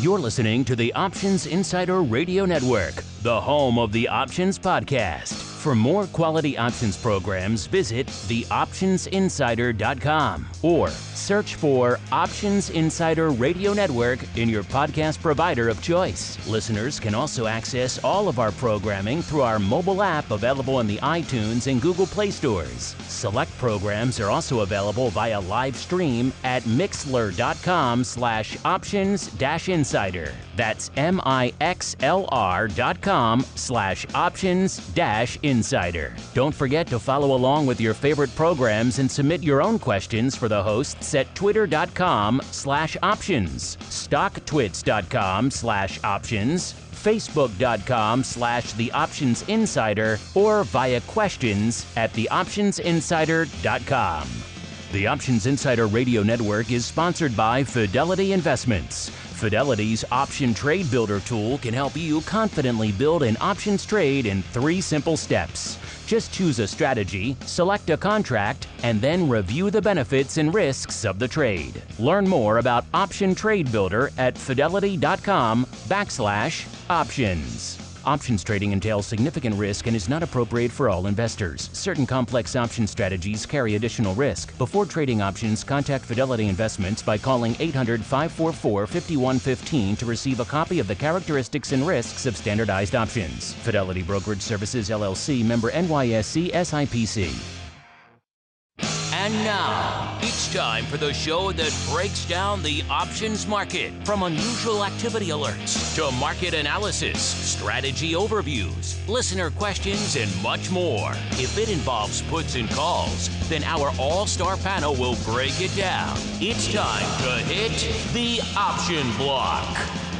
You're listening to the Options Insider Radio Network, the home of the Options Podcast. For more quality options programs, visit theoptionsinsider.com or search for Options Insider Radio Network in your podcast provider of choice. Listeners can also access all of our programming through our mobile app available in the iTunes and Google Play stores. Select programs are also available via live stream at mixlr.com/options-insider. That's mixlr.com/options-insider. Don't forget to follow along with your favorite programs and submit your own questions for the hosts at twitter.com/options, stocktwits.com/options, facebook.com/theoptionsinsider, or via questions at theoptionsinsider.com. The Options Insider Radio Network is sponsored by Fidelity Investments. Fidelity's Option Trade Builder tool can help you confidently build an options trade in 3 simple steps. Just choose a strategy, select a contract, and then review the benefits and risks of the trade. Learn more about Option Trade Builder at fidelity.com/options. Options trading entails significant risk and is not appropriate for all investors. Certain complex option strategies carry additional risk. Before trading options, contact Fidelity Investments by calling 800-544-5115 to receive a copy of the characteristics and risks of standardized options. Fidelity Brokerage Services, LLC, member NYSE SIPC. And now, it's time for the show that breaks down the options market. From unusual activity alerts to market analysis, strategy overviews, listener questions, and much more. If it involves puts and calls, then our all-star panel will break it down. It's time to hit the option block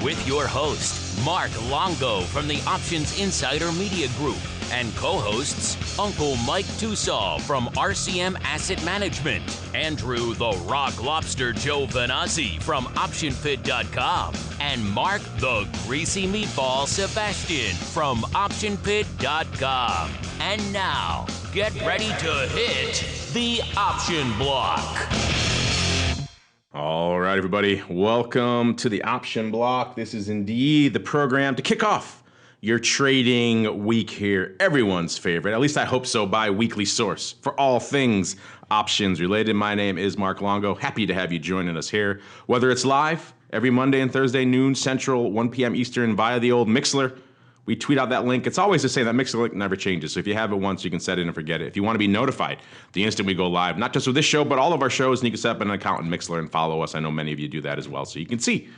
with your host, Mark Longo from the Options Insider Media Group, and co-hosts Uncle Mike Tosaw from RCM Asset Management, Andrew the Rock Lobster Joe Vanazzi from OptionPit.com, and Mark the Greasy Meatball Sebastian from OptionPit.com. And now, get ready to hit the option block. All right, everybody, welcome to the option block. This is indeed the program to kick off your trading week here, everyone's favorite, at least I hope so, bi-weekly source for all things options related. My name is Mark Longo. Happy to have you joining us here, whether it's live every Monday and Thursday, noon Central, 1 p.m. Eastern, via the old Mixlr. We tweet out that link. It's always the same. That Mixlr link never changes. So if you have it once, you can set it and forget it. If you want to be notified the instant we go live, not just with this show, but all of our shows, and you can set up an account in Mixlr and follow us. I know many of you do that as well. So you can see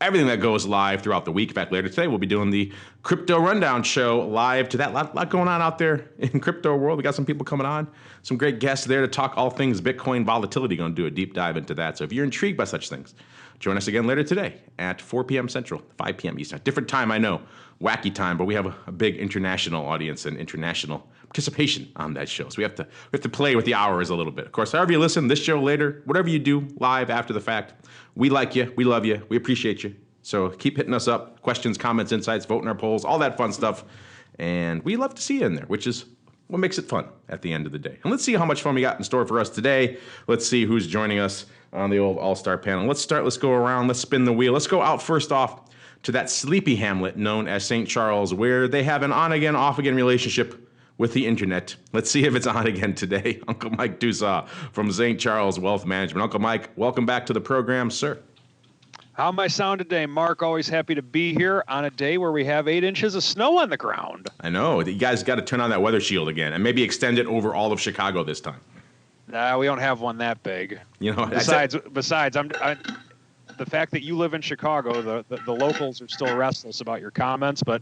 everything that goes live throughout the week. In fact, later today, we'll be doing the Crypto Rundown show live to that. Lot going on out there in crypto world. We got some people coming on, some great guests there to talk all things Bitcoin volatility. Going to do a deep dive into that. So if you're intrigued by such things, join us again later today at 4 p.m. Central, 5 p.m. Eastern. Different time, I know, wacky time, but we have a big international audience and international participation on that show. So we have to play with the hours a little bit. Of course, however you listen, this show later, whatever you do live after the fact, we like you, we love you, we appreciate you. So keep hitting us up, questions, comments, insights, vote in our polls, all that fun stuff. And we love to see you in there, which is what makes it fun at the end of the day. And let's see how much fun we got in store for us today. Let's see who's joining us on the old all-star panel. Let's go around, let's spin the wheel. Let's go out first off to that sleepy hamlet known as St. Charles, where they have an on-again, off-again relationship with the internet. Let's see if it's on again today. Uncle Mike Tosaw from St. Charles Wealth Management. Uncle Mike, welcome back to the program, sir. How am I sound today, Mark? Always happy to be here on a day where we have 8 inches of snow on the ground. I know. You guys got to turn on that weather shield again and maybe extend it over all of Chicago this time. Nah, we don't have one that big. You know, besides, the fact that you live in Chicago, the locals are still restless about your comments, but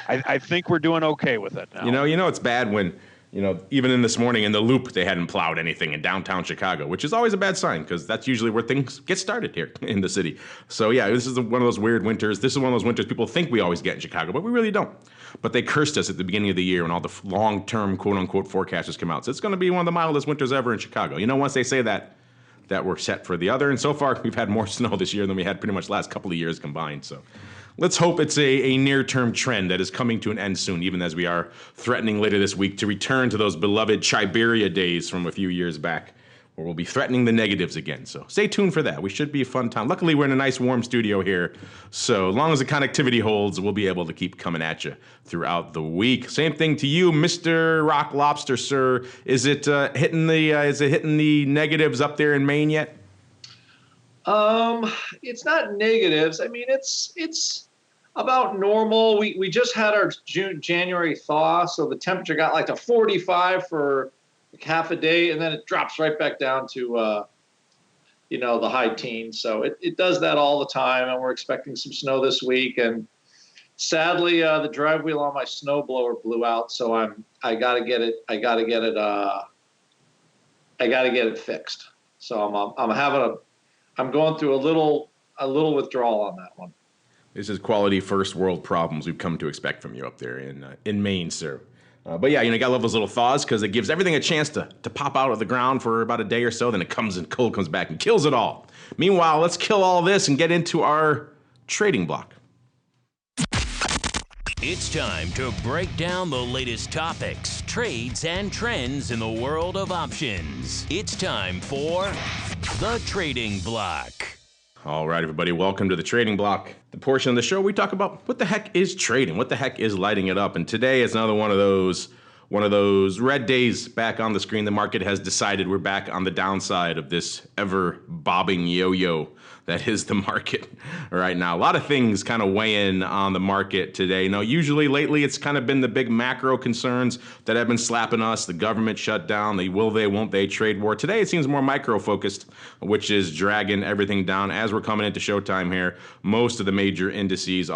I think we're doing okay with it now. You know, it's bad when, even in this morning in the Loop, they hadn't plowed anything in downtown Chicago, which is always a bad sign because that's usually where things get started here in the city. So yeah, this is one of those weird winters. This is one of those winters people think we always get in Chicago, but we really don't. But they cursed us at the beginning of the year when all the long-term quote-unquote forecasters come out. So it's going to be one of the mildest winters ever in Chicago. Once they say that we're set for the other. And so far, we've had more snow this year than we had pretty much last couple of years combined. So let's hope it's a near-term trend that is coming to an end soon, even as we are threatening later this week to return to those beloved Chiberia days from a few years back where we'll be threatening the negatives again. So stay tuned for that. We should be a fun time. Luckily, we're in a nice warm studio here. So as long as the connectivity holds, we'll be able to keep coming at you throughout the week. Same thing to you, Mr. Rock Lobster, sir. Is it hitting the negatives up there in Maine yet? It's not negatives. I mean, it's about normal. We just had our January thaw, so the temperature got like to 45 for like half a day, and then it drops right back down to the high teens. So it does that all the time, and we're expecting some snow this week. And sadly, the drive wheel on my snowblower blew out, so I gotta get it fixed. So I'm going through a little withdrawal on that one. This is quality first world problems we've come to expect from you up there in Maine, sir. But yeah, you gotta love those little thaws because it gives everything a chance to pop out of the ground for about a day or so. Then it comes and cold comes back and kills it all. Meanwhile, let's kill all this and get into our trading block. It's time to break down the latest topics, trades, and trends in the world of options. It's time for the Trading Block. All right, everybody, welcome to the Trading Block, the portion of the show we talk about what the heck is trading, what the heck is lighting it up. And today is another one of those red days back on the screen. The market has decided we're back on the downside of this ever bobbing yo-yo that is the market right now. A lot of things kind of weigh in on the market today. Usually lately it's kind of been the big macro concerns that have been slapping us. The government shutdown, the will they, won't they trade war. Today it seems more micro focused, which is dragging everything down. As we're coming into showtime here, most of the major indices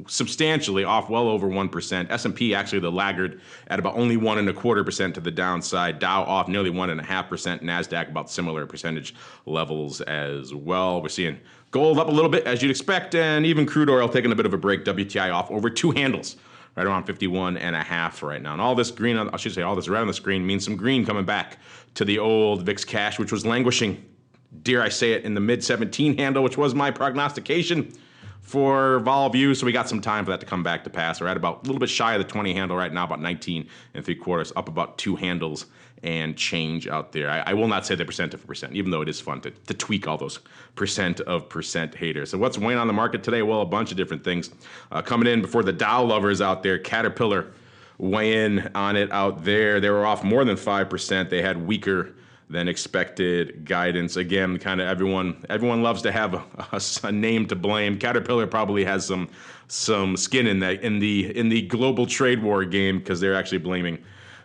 substantially off, well over 1%. S&P actually the laggard at about only 1.25% to the downside. Dow off nearly 1.5%. NASDAQ about similar percentage levels as well. We're seeing gold up a little bit as you'd expect, and even crude oil taking a bit of a break. WTI off over 2 handles, right around 51.5 right now. And all this green, all this red on the screen means some green coming back to the old VIX cash, which was languishing, dare I say it, in the mid 17 handle, which was my prognostication for vol view. So we got some time for that to come back to pass. We're at about a little bit shy of the 20 handle right now, about 19.75, up about 2 handles and change out there. I will not say the percent of percent, even though it is fun to tweak all those percent of percent haters. So what's weighing on the market today? Well, a bunch of different things. Coming in before the Dow lovers out there, Caterpillar weigh in on it out there. They were off more than 5%. They had weaker than expected guidance. Again, kind of everyone loves to have a name to blame. Caterpillar probably has some skin in the global trade war game because they're actually blaming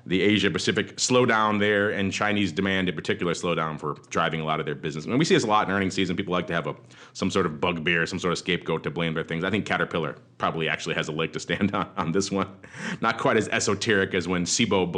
the Asia Pacific slowdown there and Chinese demand in particular slowdown for driving a lot of their business. And we see this a lot in earnings season. People like to have some sort of bugbear, some sort of scapegoat to blame their things. I think Caterpillar probably actually has a leg to stand on this one. Not quite as esoteric as when SIBO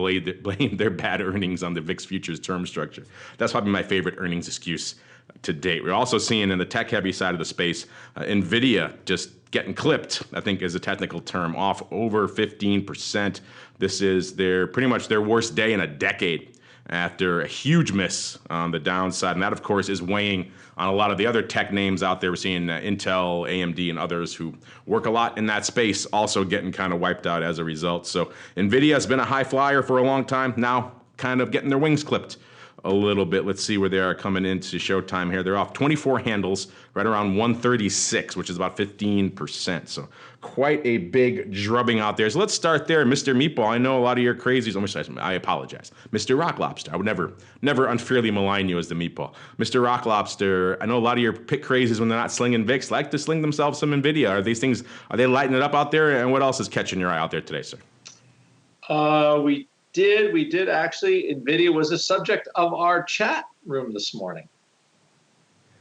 blamed their bad earnings on the VIX futures term structure. That's probably my favorite earnings excuse to date. We're also seeing in the tech-heavy side of the space, NVIDIA just getting clipped, I think is a technical term, off over 15%. This is pretty much their worst day in a decade after a huge miss on the downside. And that, of course, is weighing on a lot of the other tech names out there. We're seeing Intel, AMD, and others who work a lot in that space also getting kind of wiped out as a result. So NVIDIA has been a high flyer for a long time, now kind of getting their wings clipped a little bit. Let's see where they are coming into showtime here. They're off 24 handles, right around 136, which is about 15%. So quite a big drubbing out there. So let's start there. Mr. Meatball, I know a lot of your crazies. I apologize. Mr. Rock Lobster. I would never unfairly malign you as the Meatball. Mr. Rock Lobster, I know a lot of your pick crazies when they're not slinging VIX like to sling themselves some NVIDIA. Are they lighting it up out there? And what else is catching your eye out there today, sir? We did actually. NVIDIA was a subject of our chat room this morning.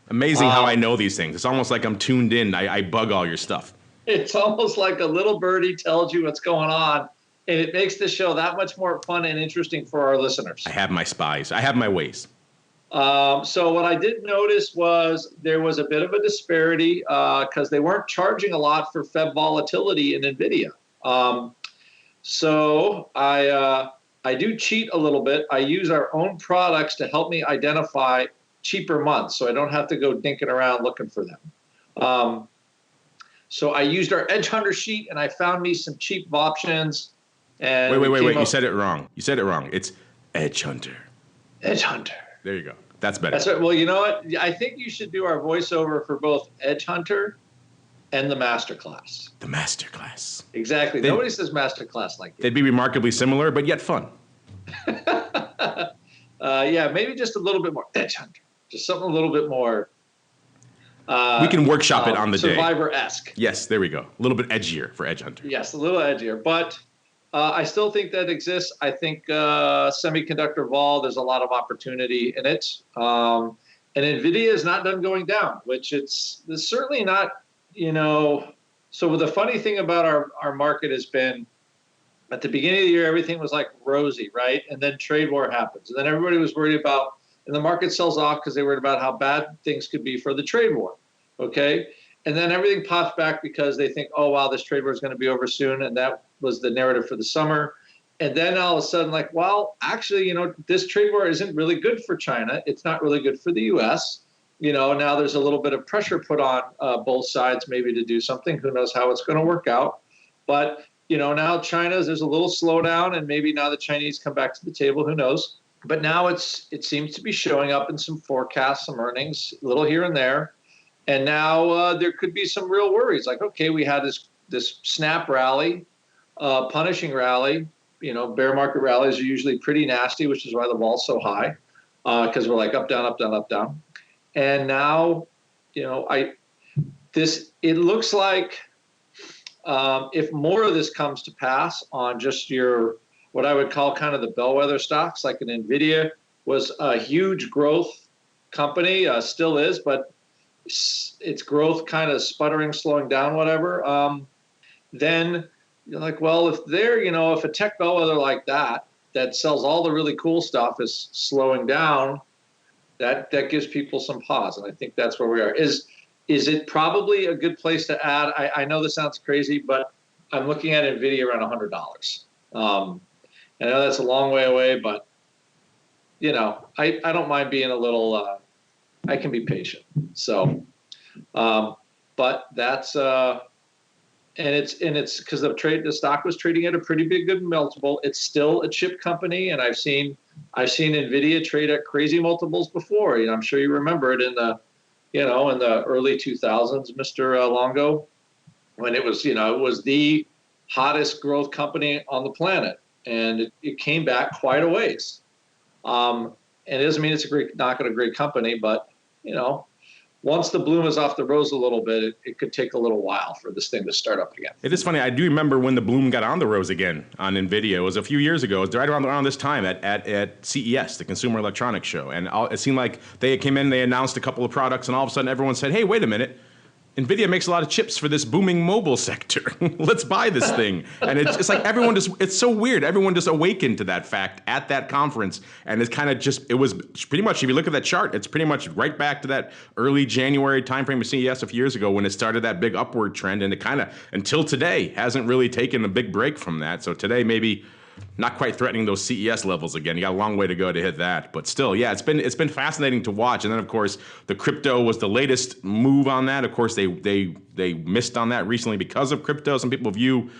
Amazing how I know these things. It's almost like I'm tuned in. I bug all your stuff. It's almost like a little birdie tells you what's going on, and it makes the show that much more fun and interesting for our listeners. I have my spies. I have my ways. So what I did notice was there was a bit of a disparity because they weren't charging a lot for Feb volatility in NVIDIA. So I do cheat a little bit. I use our own products to help me identify cheaper months, so I don't have to go dinking around looking for them. So I used our Edge Hunter sheet, and I found me some cheap options. And wait! You said it wrong. It's Edge Hunter. Edge Hunter. There you go. That's better. That's right. Well, you know what? I think you should do our voiceover for both Edge Hunter and the Masterclass. The Masterclass. Exactly. Nobody says Masterclass like that. They'd be remarkably similar, but yet fun. Yeah, maybe just a little bit more Edge Hunter. Just something a little bit more. We can workshop it on the day. Survivor-esque. Yes, there we go. A little bit edgier for Edge Hunter. Yes, a little edgier. But I still think that exists. I think semiconductor vol, there's a lot of opportunity in it. And NVIDIA is not done going down, which it's certainly not, So the funny thing about our market has been, at the beginning of the year, everything was like rosy, right? And then trade war happens. And then everybody was worried about, and the market sells off because they worried about how bad things could be for the trade war, okay? And then everything pops back because they think, oh, wow, this trade war is going to be over soon. And that was the narrative for the summer. And then all of a sudden, like, well, actually, this trade war isn't really good for China. It's not really good for the U.S. Now there's a little bit of pressure put on both sides maybe to do something. Who knows how it's going to work out. But now there's a little slowdown, and maybe now the Chinese come back to the table. Who knows? But now it seems to be showing up in some forecasts, some earnings, a little here and there. And now there could be some real worries. Like, okay, we had this snap rally, punishing rally. Bear market rallies are usually pretty nasty, which is why the vol's so high, because we're like up, down, up, down, up, down. And now, it looks like. If more of this comes to pass on just what I would call kind of the bellwether stocks, like an NVIDIA was a huge growth company, still is, but its growth kind of sputtering, slowing down, whatever. Then you're like, well, if if a tech bellwether like that sells all the really cool stuff is slowing down, that gives people some pause. And I think that's where we are. Is it probably a good place to add? I know this sounds crazy, but I'm looking at NVIDIA around $100. I know that's a long way away, but I don't mind being a little. I can be patient. So, but that's and it's because the stock was trading at a pretty big good multiple. It's still a chip company, and I've seen NVIDIA trade at crazy multiples before. I'm sure you remember it in the early 2000s, Mr. Longo, when it was, it was the hottest growth company on the planet. And it came back quite a ways. And it doesn't mean it's not a great company, but, once the bloom is off the rose a little bit, it could take a little while for this thing to start up again. It is funny. I do remember when the bloom got on the rose again on NVIDIA. It was a few years ago. It was right around this time at CES, the Consumer Electronics Show. And it seemed like they came in, they announced a couple of products, and all of a sudden everyone said, hey, wait a minute. NVIDIA makes a lot of chips for this booming mobile sector. Let's buy this thing. And it's like it's so weird. Everyone just awakened to that fact at that conference. And it's kind of it was pretty much, if you look at that chart, it's pretty much right back to that early January timeframe of CES a few years ago when it started that big upward trend. And it kind of, until today, hasn't really taken a big break from that. So today maybe not quite threatening those CES levels again. You got a long way to go to hit that, but still, yeah, it's been fascinating to watch. And then, of course, the crypto was the latest move on that. Of course, they missed on that recently because of crypto. Some people view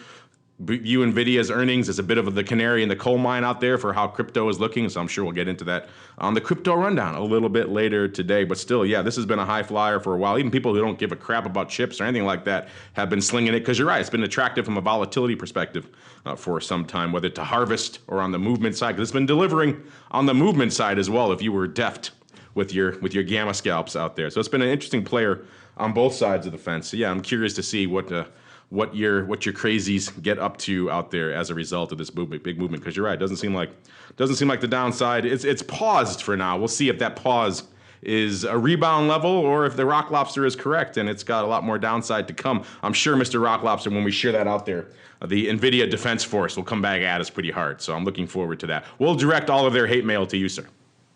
NVIDIA's earnings as a bit of the canary in the coal mine out there for how crypto is looking. So I'm sure we'll get into that on the crypto rundown a little bit later today. But still, yeah, this has been a high flyer for a while. Even people who don't give a crap about chips or anything like that have been slinging it because you're right. It's been attractive from a volatility perspective for some time, whether to harvest or on the movement side. Because it's been delivering on the movement side as well if you were deft with your gamma scalps out there. So it's been an interesting player on both sides of the fence. So yeah, I'm curious to see what your crazies get up to out there as a result of this big movement. Because you're right, it doesn't seem like the downside. It's paused for now. We'll see if that pause is a rebound level or if the Rock Lobster is correct and it's got a lot more downside to come. I'm sure, Mr. Rock Lobster, when we share that out there, the NVIDIA Defense Force will come back at us pretty hard. So I'm looking forward to that. We'll direct all of their hate mail to you, sir.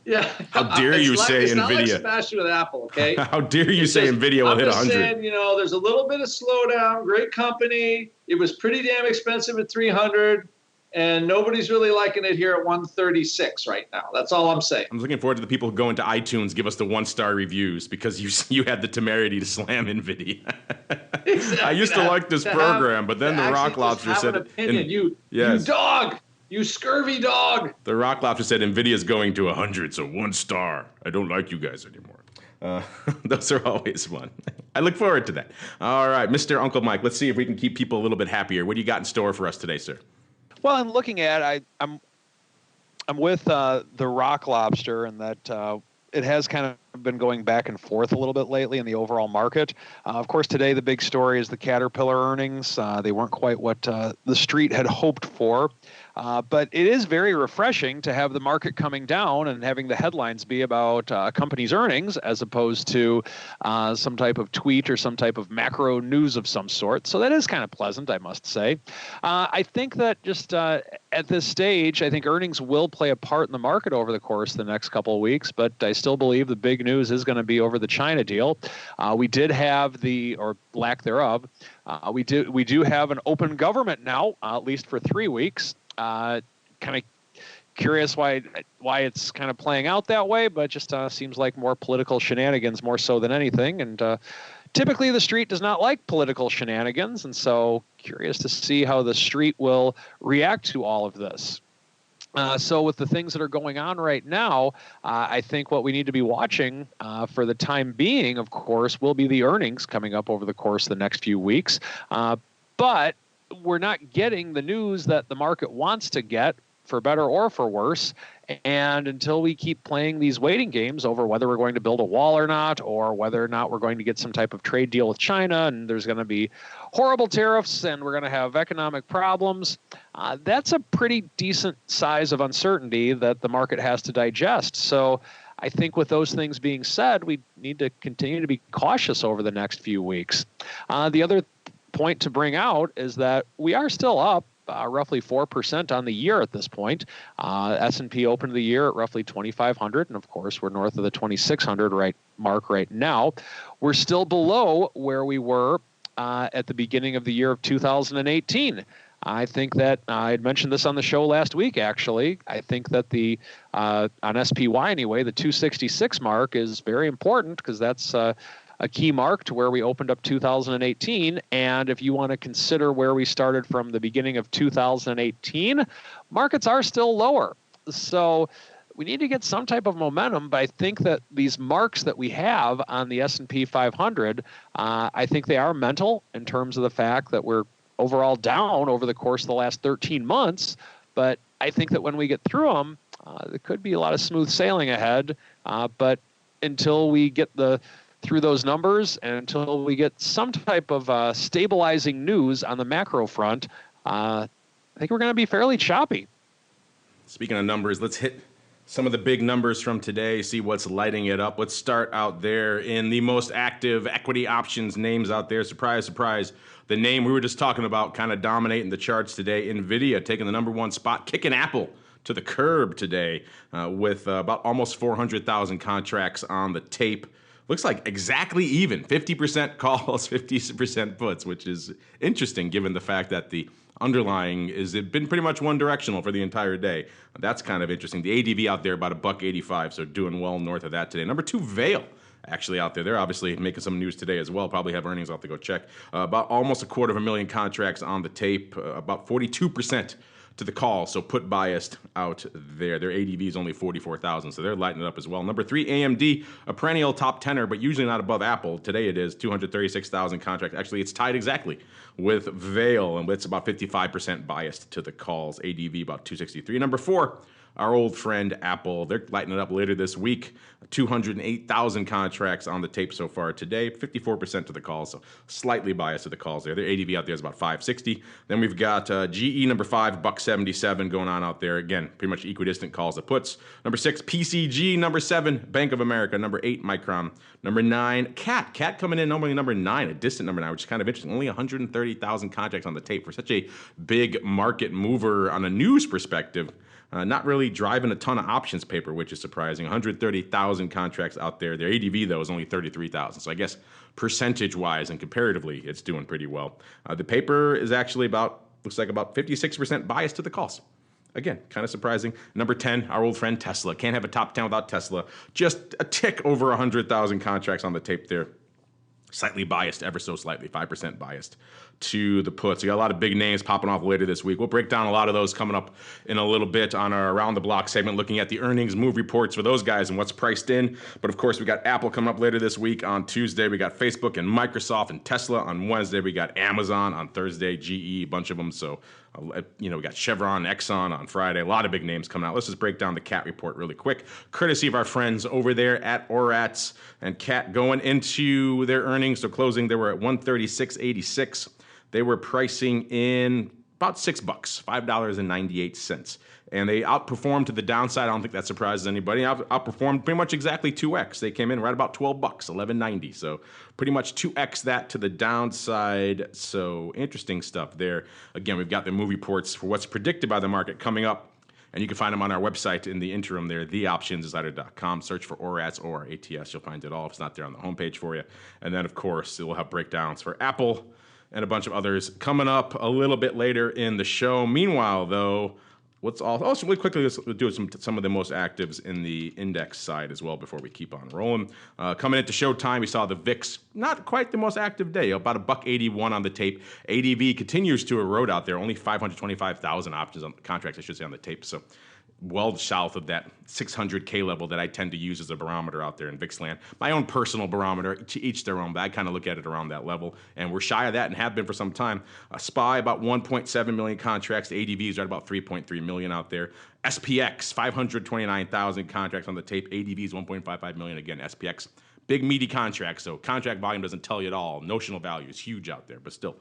Yeah. How dare you say it's NVIDIA? Not like smash it with Apple, okay? How dare you say NVIDIA will hit 100? I'm just saying, there's a little bit of slowdown. Great company. It was pretty damn expensive at 300, and nobody's really liking it here at 136 right now. That's all I'm saying. I'm looking forward to the people who go into iTunes, give us the 1-star reviews because you had the temerity to slam NVIDIA. Exactly. I used to like this program, but then the Rock Lobster said, an opinion. You yes. dog. You scurvy dog. The Rock Lobster said NVIDIA's going to 100, so 1 star. I don't like you guys anymore. Those are always fun. I look forward to that. All right, Mr. Uncle Mike, let's see if we can keep people a little bit happier. What do you got in store for us today, sir? Well, I'm looking at I'm with the Rock Lobster, and that it has kind of been going back and forth a little bit lately in the overall market. Of course, today the big story is the Caterpillar earnings. They weren't quite what the street had hoped for. But it is very refreshing to have the market coming down and having the headlines be about a company's earnings as opposed to some type of tweet or some type of macro news of some sort. So that is kind of pleasant, I must say. I think that just at this stage, I think earnings will play a part in the market over the course of the next couple of weeks, but I still believe the big news is going to be over the China deal. We did have or lack thereof, we do have an open government now, at least for 3 weeks. Kind of curious why it's kind of playing out that way, but just seems like more political shenanigans more so than anything. And typically the street does not like political shenanigans, and so curious to see how the street will react to all of this. So with the things that are going on right now, I think what we need to be watching for the time being, of course, will be the earnings coming up over the course of the next few weeks. But we're not getting the news that the market wants to get, for better or for worse. And until we keep playing these waiting games over whether we're going to build a wall or not, or whether or not we're going to get some type of trade deal with China and there's going to be horrible tariffs and we're going to have economic problems, that's a pretty decent size of uncertainty that the market has to digest. So I think with those things being said, we need to continue to be cautious over the next few weeks. The other point to bring out is that we are still up roughly 4% on the year at this point. S&P opened the year at roughly 2,500, and of course we're north of the 2,600 mark right now. We're still below where we were at the beginning of the year of 2018. I think that I had mentioned this on the show last week, actually. I think that the on SPY anyway, the 266 mark is very important because that's a key mark to where we opened up 2018. And if you want to consider where we started from the beginning of 2018, markets are still lower. So we need to get some type of momentum, but I think that these marks that we have on the S&P 500, I think they are mental in terms of the fact that we're overall down over the course of the last 13 months. But I think that when we get through them, there could be a lot of smooth sailing ahead. But until we get through those numbers and until we get some type of stabilizing news on the macro front, I think we're going to be fairly choppy. Speaking of numbers, let's hit some of the big numbers from today, see what's lighting it up. Let's start out there in the most active equity options names out there. Surprise, surprise. The name we were just talking about kind of dominating the charts today, NVIDIA taking the #1 spot, kicking Apple to the curb today with about almost 400,000 contracts on the tape. Looks like exactly even, 50% calls, 50% puts, which is interesting given the fact that the underlying has been pretty much one directional for the entire day. That's kind of interesting. The ADV out there about $1.85, so doing well north of that today. #2, VALE, actually out there. They're obviously making some news today as well. Probably have earnings. I'll have to go check. About almost 250,000 contracts on the tape, about 42% to the call, so put biased out there. Their ADV is only 44,000, so they're lighting it up as well. #3, AMD, a perennial top tenner, but usually not above Apple. Today it is 236,000 contracts. Actually, it's tied exactly with VALE, and it's about 55% biased to the calls. ADV about 263. #4, our old friend Apple. They're lighting it up later this week. 208,000 contracts on the tape so far today. 54% to the calls, so slightly biased to the calls there. Their ADV out there is about 560. Then we've got GE #5, $1.77 going on out there. Again, pretty much equidistant calls to puts. #6, PCG. #7, Bank of America. #8, Micron. #9, CAT. CAT coming in normally #9, a distant #9, which is kind of interesting. Only 130,000 contracts on the tape for such a big market mover on a news perspective. Not really driving a ton of options paper, which is surprising. 130,000 contracts out there. Their ADV, though, is only 33,000. So I guess percentage-wise and comparatively, it's doing pretty well. The paper is actually looks like about 56% biased to the calls. Again, kind of surprising. #10, our old friend Tesla. Can't have a top 10 without Tesla. Just a tick over 100,000 contracts on the tape there. slightly biased, ever so slightly, 5% biased to the puts. We got a lot of big names popping off later this week. We'll break down a lot of those coming up in a little bit on our Around the Block segment, looking at the earnings move reports for those guys and what's priced in. But of course, we got Apple coming up later this week. On Tuesday, we got Facebook and Microsoft and Tesla. On Wednesday, we got Amazon. On Thursday, GE, a bunch of them. So, we got Chevron, Exxon on Friday. A lot of big names coming out. Let's just break down the CAT report really quick, courtesy of our friends over there at ORATS. And CAT going into their earnings, so closing, they were at 136.86. They were pricing in about $6, $5.98. And they outperformed to the downside. I don't think that surprises anybody. Outperformed pretty much exactly 2x. They came in right about $12, $11.90. So pretty much 2x that to the downside. So interesting stuff there. Again, we've got the move reports for what's predicted by the market coming up. And you can find them on our website in the interim there, theoptionsinsider.com. Search for ORATS, ORATS. You'll find it all if it's not there on the homepage for you. And then, of course, we'll have breakdowns for Apple and a bunch of others coming up a little bit later in the show. Meanwhile, though, also really quickly, let's do some of the most actives in the index side as well before we keep on rolling. Coming into showtime, we saw the VIX, not quite the most active day, about $1.81 on the tape. ADV continues to erode out there, only 525,000 options on contracts, I should say, on the tape. So well south of that 600K level that I tend to use as a barometer out there in VIX land. My own personal barometer, to each their own, but I kind of look at it around that level. And we're shy of that and have been for some time. SPY, about 1.7 million contracts. The ADVs are at about 3.3 million out there. SPX, 529,000 contracts on the tape. ADVs, 1.55 million. Again, SPX, big meaty contracts. So contract volume doesn't tell you at all. Notional value is huge out there, but still.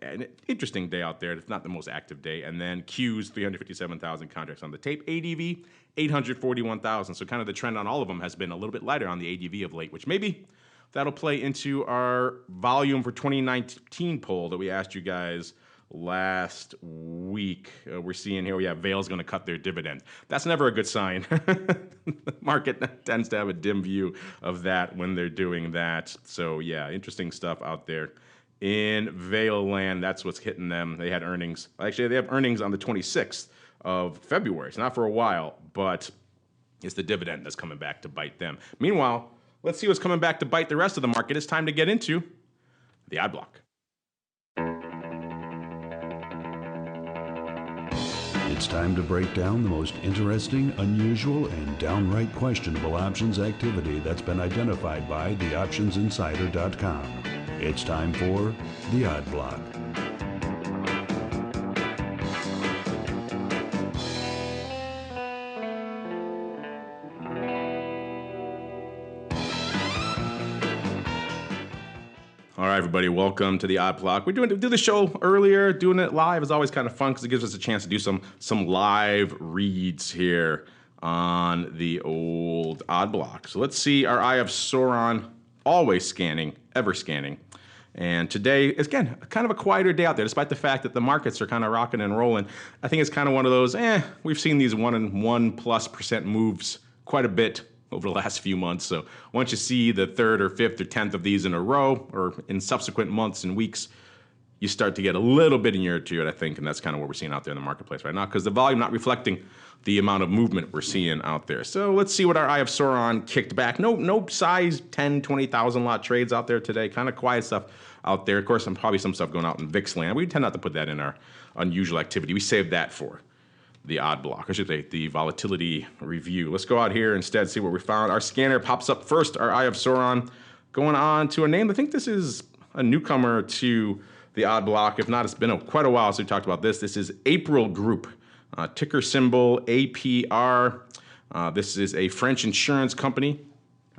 An interesting day out there. It's not the most active day. And then Q's, 357,000 contracts on the tape. ADV, 841,000. So kind of the trend on all of them has been a little bit lighter on the ADV of late, which maybe that'll play into our volume for 2019 poll that we asked you guys last week. We're seeing here, VALE's going to cut their dividend. That's never a good sign. The market tends to have a dim view of that when they're doing that. So yeah, interesting stuff out there. In VALE land, that's what's hitting them. They had earnings. Actually, they have earnings on the 26th of February. It's not for a while, but it's the dividend that's coming back to bite them. Meanwhile, let's see what's coming back to bite the rest of the market. It's time to get into the odd block. It's time to break down the most interesting, unusual, and downright questionable options activity that's been identified by theoptionsinsider.com. It's time for the Odd Block. All right, everybody, welcome to the Odd Block. We do the show earlier. Doing it live is always kind of fun because it gives us a chance to do some live reads here on the old Odd Block. So let's see our Eye of Sauron, always scanning, ever scanning. And today, again, kind of a quieter day out there, despite the fact that the markets are kind of rocking and rolling. I think it's kind of one of those, we've seen these 1+% moves quite a bit over the last few months. So once you see the 3rd or 5th or 10th of these in a row or in subsequent months and weeks, you start to get a little bit in to it, I think, and that's kind of what we're seeing out there in the marketplace right now because the volume not reflecting the amount of movement we're seeing out there. So let's see what our Eye of Sauron kicked back. No size 10, 20,000 lot trades out there today. Kind of quiet stuff out there. Of course, probably some stuff going out in VIX land. We tend not to put that in our unusual activity. We save that for the odd block. I should say the volatility review. Let's go out here instead, see what we found. Our scanner pops up first, our Eye of Sauron. Going on to a name, I think this is a newcomer to the odd block. If not, it's been quite a while since we talked about this. This is April Group, ticker symbol APR. This is a French insurance company,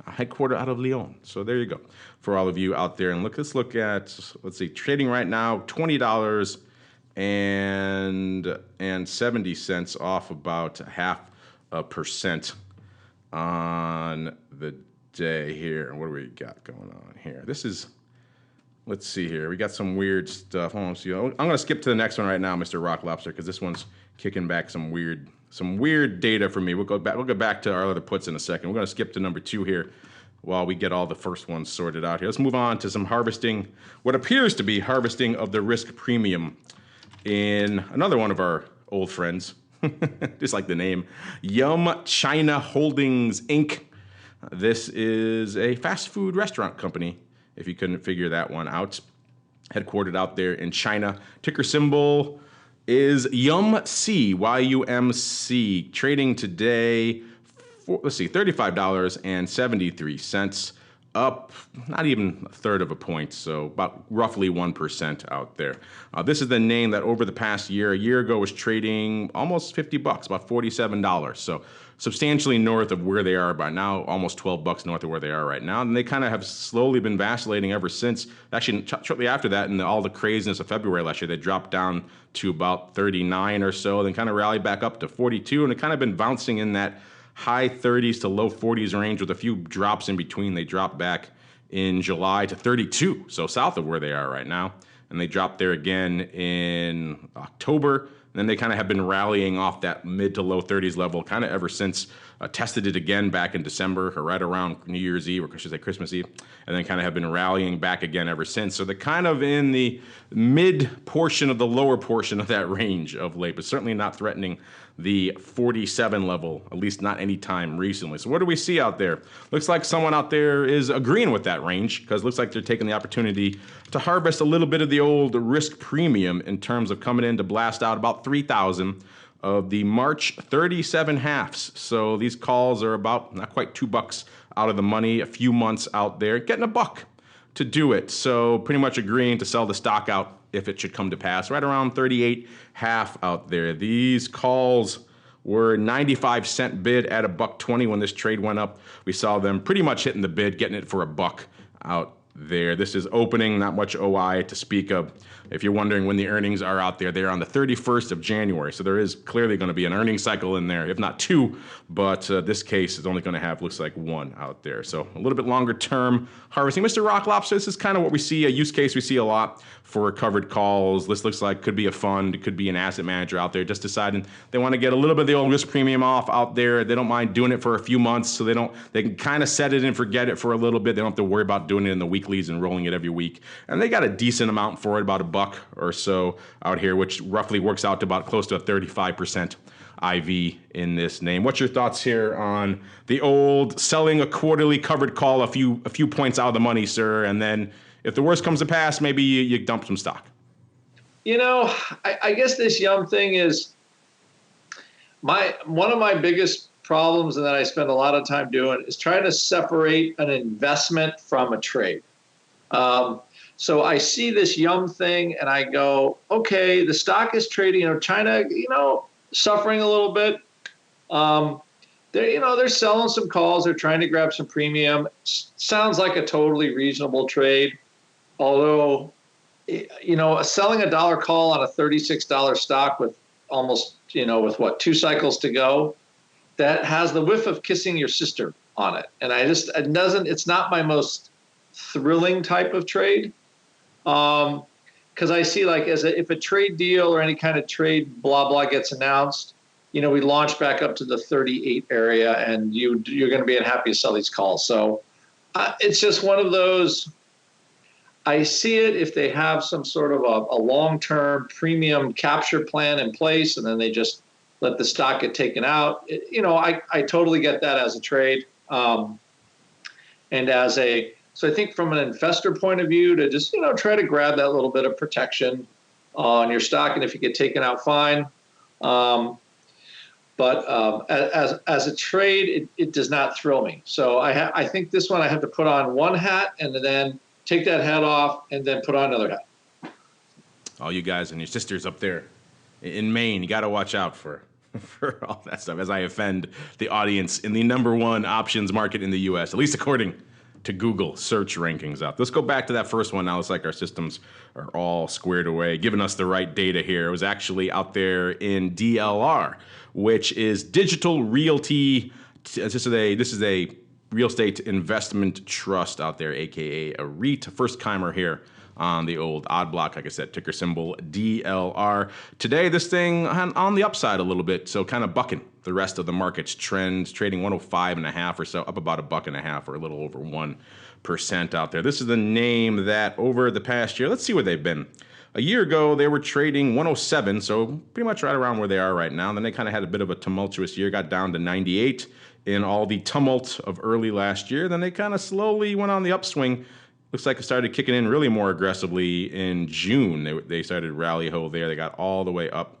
headquartered out of Lyon. So there you go for all of you out there. And let's look at, let's see, trading right now, $20.70 off about 0.5% on the day here. What do we got going on here? This is, let's see here. We got some weird stuff. I'm going to skip to the next one right now, Mr. Rock Lobster, because this one's kicking back some weird data for me. We'll go back to our other puts in a second. We're going to skip to number 2 here while we get all the first ones sorted out here. Let's move on to some harvesting, what appears to be harvesting of the risk premium in another one of our old friends, just like the name, Yum China Holdings, Inc. This is a fast food restaurant company if you couldn't figure that one out. Headquartered out there in China. Ticker symbol is YUMC, YUMC, trading today for, $35.73, up not even a third of a point, so about roughly 1% out there. This is the name that over the past year, a year ago, was trading almost $50, about $47. So substantially north of where they are by now, almost $12 north of where they are right now. And they kind of have slowly been vacillating ever since. Actually, shortly after that, in all the craziness of February last year, they dropped down to about 39 or so, then kind of rallied back up to 42, and it kind of been bouncing in that high 30s to low 40s range with a few drops in between. They dropped back in July to 32, so south of where they are right now. And they dropped there again in October. And then they kind of have been rallying off that mid to low 30s level kind of ever since. Tested it again back in December, or right around New Year's Eve, or I should say Christmas Eve, and then kind of have been rallying back again ever since. So they're kind of in the mid portion of the lower portion of that range of late, but certainly not threatening the 47 level, at least not any time recently. So what do we see out there? Looks like someone out there is agreeing with that range, because it looks like they're taking the opportunity to harvest a little bit of the old risk premium in terms of coming in to blast out about 3,000 of the March 37 halves. So these calls are about not quite $2 out of the money, a few months out there, getting $1 to do it. So pretty much agreeing to sell the stock out if it should come to pass, right around 38 half out there. These calls were 95-cent bid at $1.20 when this trade went up. We saw them pretty much hitting the bid, getting it for $1 out there. This is opening, not much OI to speak of. If you're wondering when the earnings are out there, they're on the 31st of January. So there is clearly going to be an earnings cycle in there, if not two, but this case is only going to have, looks like, one out there. So a little bit longer term harvesting. Mr. Rock Lobster, this is kind of what we see, a use case we see a lot for covered calls. This looks like could be a fund, it could be an asset manager out there just deciding they want to get a little bit of the old risk premium off out there. They don't mind doing it for a few months, so they can kind of set it and forget it for a little bit. They don't have to worry about doing it in the weeklies and rolling it every week. And they got a decent amount for it, about $1 or so out here, which roughly works out to about close to a 35% IV in this name. What's your thoughts here on the old selling a quarterly covered call a few points out of the money, sir, and then if the worst comes to pass, maybe you dump some stock? You know, I guess this YUM thing is one of my biggest problems, and that I spend a lot of time doing, is trying to separate an investment from a trade. So I see this YUM thing and I go, okay, the stock is trading, China, suffering a little bit. They're selling some calls. They're trying to grab some premium. Sounds like a totally reasonable trade. Although, selling a dollar call on a $36 stock with almost, with what, 2 cycles to go, that has the whiff of kissing your sister on it. And it's not my most thrilling type of trade. Because I see, like, if a trade deal or any kind of trade blah blah gets announced, we launch back up to the 38 area, and you're going to be unhappy to sell these calls. So it's just one of those. I see it if they have some sort of a long-term premium capture plan in place, and then they just let the stock get taken out. I totally get that as a trade, and so I think from an investor point of view, to just, try to grab that little bit of protection on your stock. And if you get taken out, fine. But as a trade, it does not thrill me. So I think this one I have to put on one hat and then take that hat off and then put on another hat. All you guys and your sisters up there in Maine, you got to watch out for all that stuff as I offend the audience in the #1 options market in the U.S., at least according to Google search rankings out. Let's go back to that first one now. It's like our systems are all squared away, giving us the right data here. It was actually out there in DLR, which is Digital RLTY. This is a real estate investment trust out there, aka a REIT, first-timer here on the old odd block. Like I said, ticker symbol DLR. Today, this thing on the upside a little bit, so kind of bucking the rest of the market's trends, trading 105.5 or so, up about $1.50 or a little over 1% out there. This is the name that over the past year, let's see where they've been. A year ago, they were trading 107, so pretty much right around where they are right now. And then they kind of had a bit of a tumultuous year, got down to 98 in all the tumult of early last year. Then they kind of slowly went on the upswing looks like it started kicking in really more aggressively in June. They started rally ho there. They got all the way up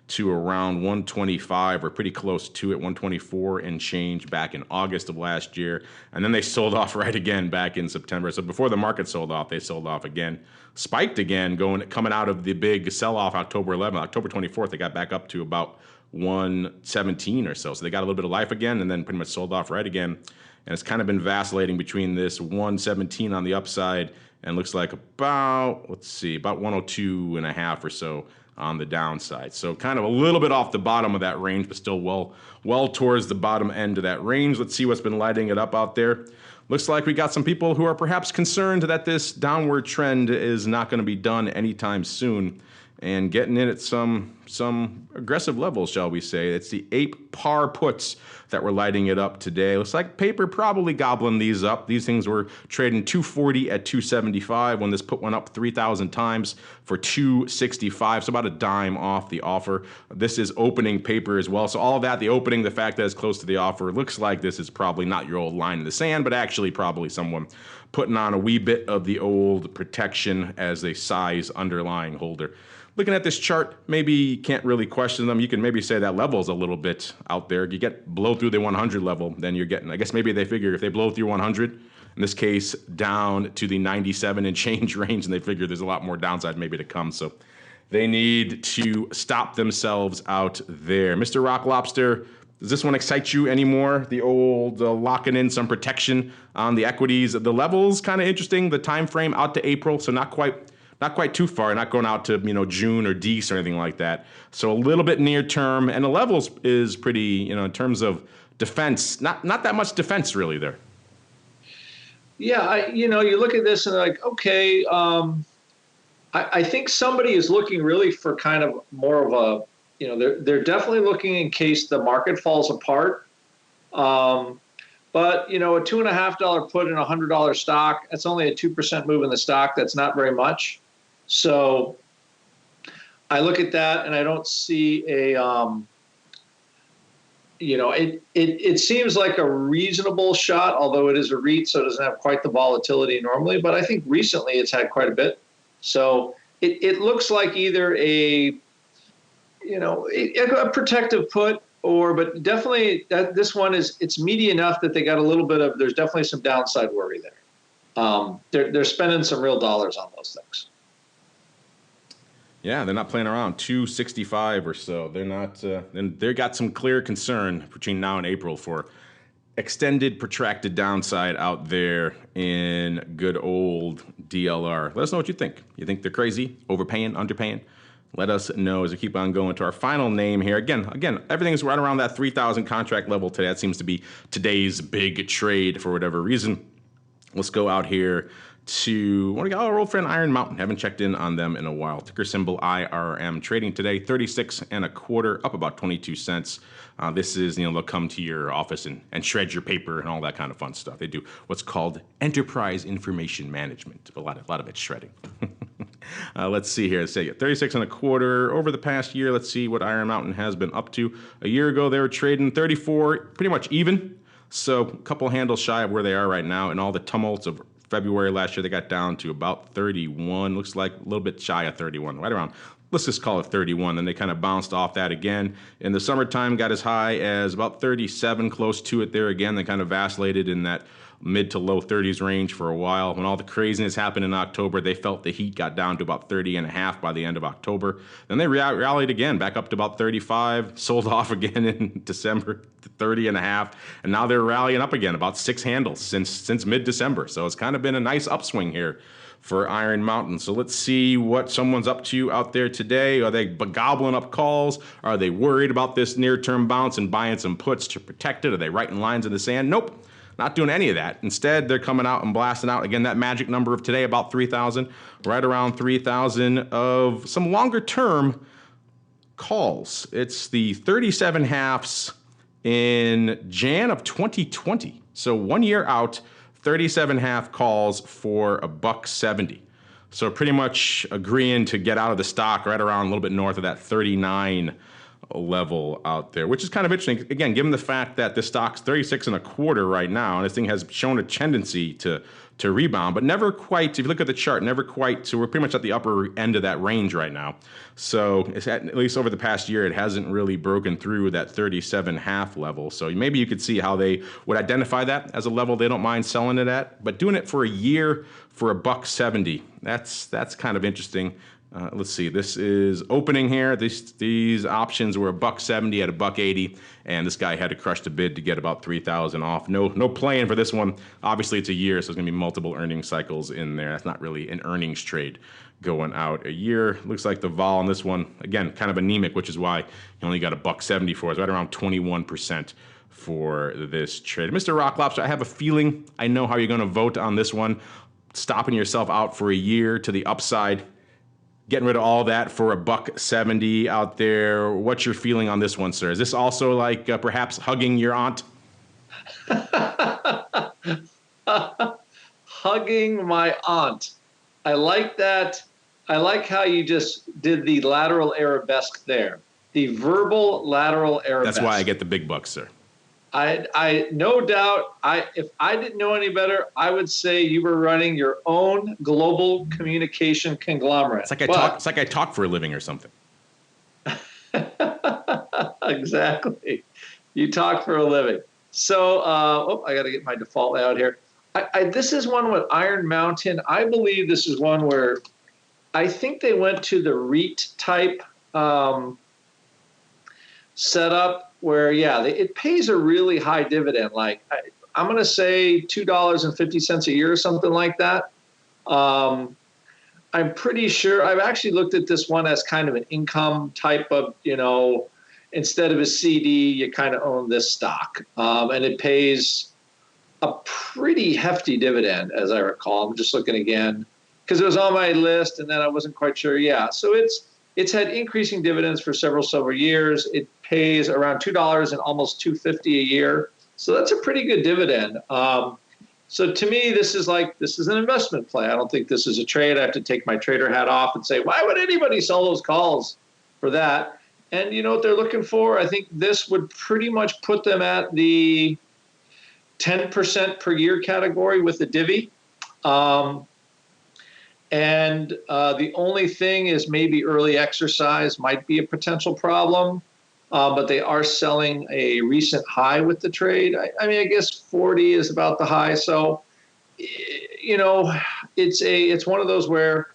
to around 125 or pretty close to it, 124 and change back in August of last year. And then they sold off right again back in September. So before the market sold off, they sold off again, spiked again, coming out of the big sell-off October 11th. October 24th, they got back up to about 117 or so. So they got a little bit of life again and then pretty much sold off right again. And it's kind of been vacillating between this 117 on the upside and looks like about 102 and a half or so on the downside. So kind of a little bit off the bottom of that range, but still well towards the bottom end of that range. Let's see what's been lighting it up out there. Looks like we got some people who are perhaps concerned that this downward trend is not going to be done anytime soon and getting in at some aggressive levels, shall we say. It's the APE par puts that were lighting it up today. Looks like paper probably gobbling these up. These things were trading 240 at 275 when this put went up 3,000 times for 265, so about a dime off the offer. This is opening paper as well. So all of that, the opening, the fact that it's close to the offer, looks like this is probably not your old line in the sand, but actually probably someone putting on a wee bit of the old protection as a size underlying holder. Looking at this chart, maybe you can't really question them. You can maybe say that level's a little bit out there. You get blow through the 100 level, then you're getting, I guess maybe they figure if they blow through 100, in this case, down to the 97 and change range, and they figure there's a lot more downside maybe to come. So they need to stop themselves out there. Mr. Rock Lobster, does this one excite you anymore? The old locking in some protection on the equities. The level's kind of interesting. The time frame out to April, so not quite too far, not going out to June or Dece or anything like that. So a little bit near term, and the levels is pretty, in terms of defense, not that much defense really there. Yeah, you look at this and like, okay, I think somebody is looking really for kind of more of a, they're definitely looking in case the market falls apart. But a $2.50 put in a $100 stock, that's only a 2% move in the stock. That's not very much. So I look at that and I don't see it seems like a reasonable shot, although it is a REIT, so it doesn't have quite the volatility normally. But I think recently it's had quite a bit. So it looks like either a protective put but definitely this one it's meaty enough that they got a little bit of, there's definitely some downside worry there. They're spending some real dollars on those things. Yeah, they're not playing around. 265 or so. They're not. And they got some clear concern between now and April for extended, protracted downside out there in good old DLR. Let us know what you think. You think they're crazy, overpaying, underpaying? Let us know as we keep on going to our final name here. Again, everything is right around that 3,000 contract level today. That seems to be today's big trade for whatever reason. Let's go out here to our old friend Iron Mountain. Haven't checked in on them in a while. Ticker symbol IRM. Trading today 36 1/4, up about 22 cents. This is, they'll come to your office and shred your paper and all that kind of fun stuff. They do what's called enterprise information management. A lot of it's shredding. Let's see here. Let's say 36 1/4 over the past year. Let's see what Iron Mountain has been up to. A year ago, they were trading 34, pretty much even. So a couple handles shy of where they are right now. And all the tumults of February last year, they got down to about 31. Looks like a little bit shy of 31, right around. Let's just call it 31. Then they kind of bounced off that again. In the summertime, got as high as about 37, close to it there again. They kind of vacillated in that mid to low 30s range for a while. When all the craziness happened in October, they felt the heat got down to about 30.5 by the end of October. Then they rallied again, back up to about 35, sold off again in December to 30.5, and now they're rallying up again, about 6 handles since mid-December. So it's kind of been a nice upswing here for Iron Mountain. So let's see what someone's up to out there today. Are they gobbling up calls? Are they worried about this near-term bounce and buying some puts to protect it? Are they writing lines in the sand? Nope. Not doing any of that. Instead, they're coming out and blasting out, again, that magic number of today, about 3,000, right around 3,000 of some longer-term calls. It's the 37 halves in Jan of 2020. So 1 year out, 37 half calls for $1.70. So pretty much agreeing to get out of the stock right around a little bit north of that 39 level out there, which is kind of interesting. Again, given the fact that the stock's 36.25 right now, and this thing has shown a tendency to rebound, but never quite, if you look at the chart, never quite, so we're pretty much at the upper end of that range right now. So it's at least over the past year, it hasn't really broken through that 37.5 level. So maybe you could see how they would identify that as a level they don't mind selling it at, but doing it for a year for $1.70, that's kind of interesting. Let's see, this is opening here. These options were $1.70 at $1.80, and this guy had to crush the bid to get about 3,000 off. No playing for this one. Obviously, it's a year, so there's going to be multiple earnings cycles in there. That's not really an earnings trade going out a year. Looks like the vol on this one, again, kind of anemic, which is why you only got $1.70 for it. It's right around 21% for this trade. Mr. Rock Lobster, I have a feeling I know how you're going to vote on this one. Stopping yourself out for a year to the upside, getting rid of all that for $1.70 out there. What's your feeling on this one, sir? Is this also like perhaps hugging your aunt? Hugging my aunt. I like that. I like how you just did the lateral arabesque there. The verbal lateral arabesque. That's why I get the big bucks, sir. I no doubt, if I didn't know any better, I would say you were running your own global communication conglomerate. It's like I talk for a living or something. Exactly. You talk for a living. So, I got to get my default layout here. This is one with Iron Mountain. I believe this is one where I think they went to the REIT type setup where, it pays a really high dividend. Like I'm going to say $2.50 a year or something like that. I'm pretty sure I've actually looked at this one as kind of an income type of, instead of a CD, you kind of own this stock. And it pays a pretty hefty dividend, as I recall. I'm just looking again because it was on my list and then I wasn't quite sure. Yeah. So it's had increasing dividends for several years. It pays around $2 and almost $2.50 a year. So that's a pretty good dividend. So to me, this is an investment play. I don't think this is a trade. I have to take my trader hat off and say, why would anybody sell those calls for that? And you know what they're looking for? I think this would pretty much put them at the 10% per year category with the divvy. And the only thing is maybe early exercise might be a potential problem, but they are selling a recent high with the trade. I mean, I guess 40 is about the high. So, it's one of those where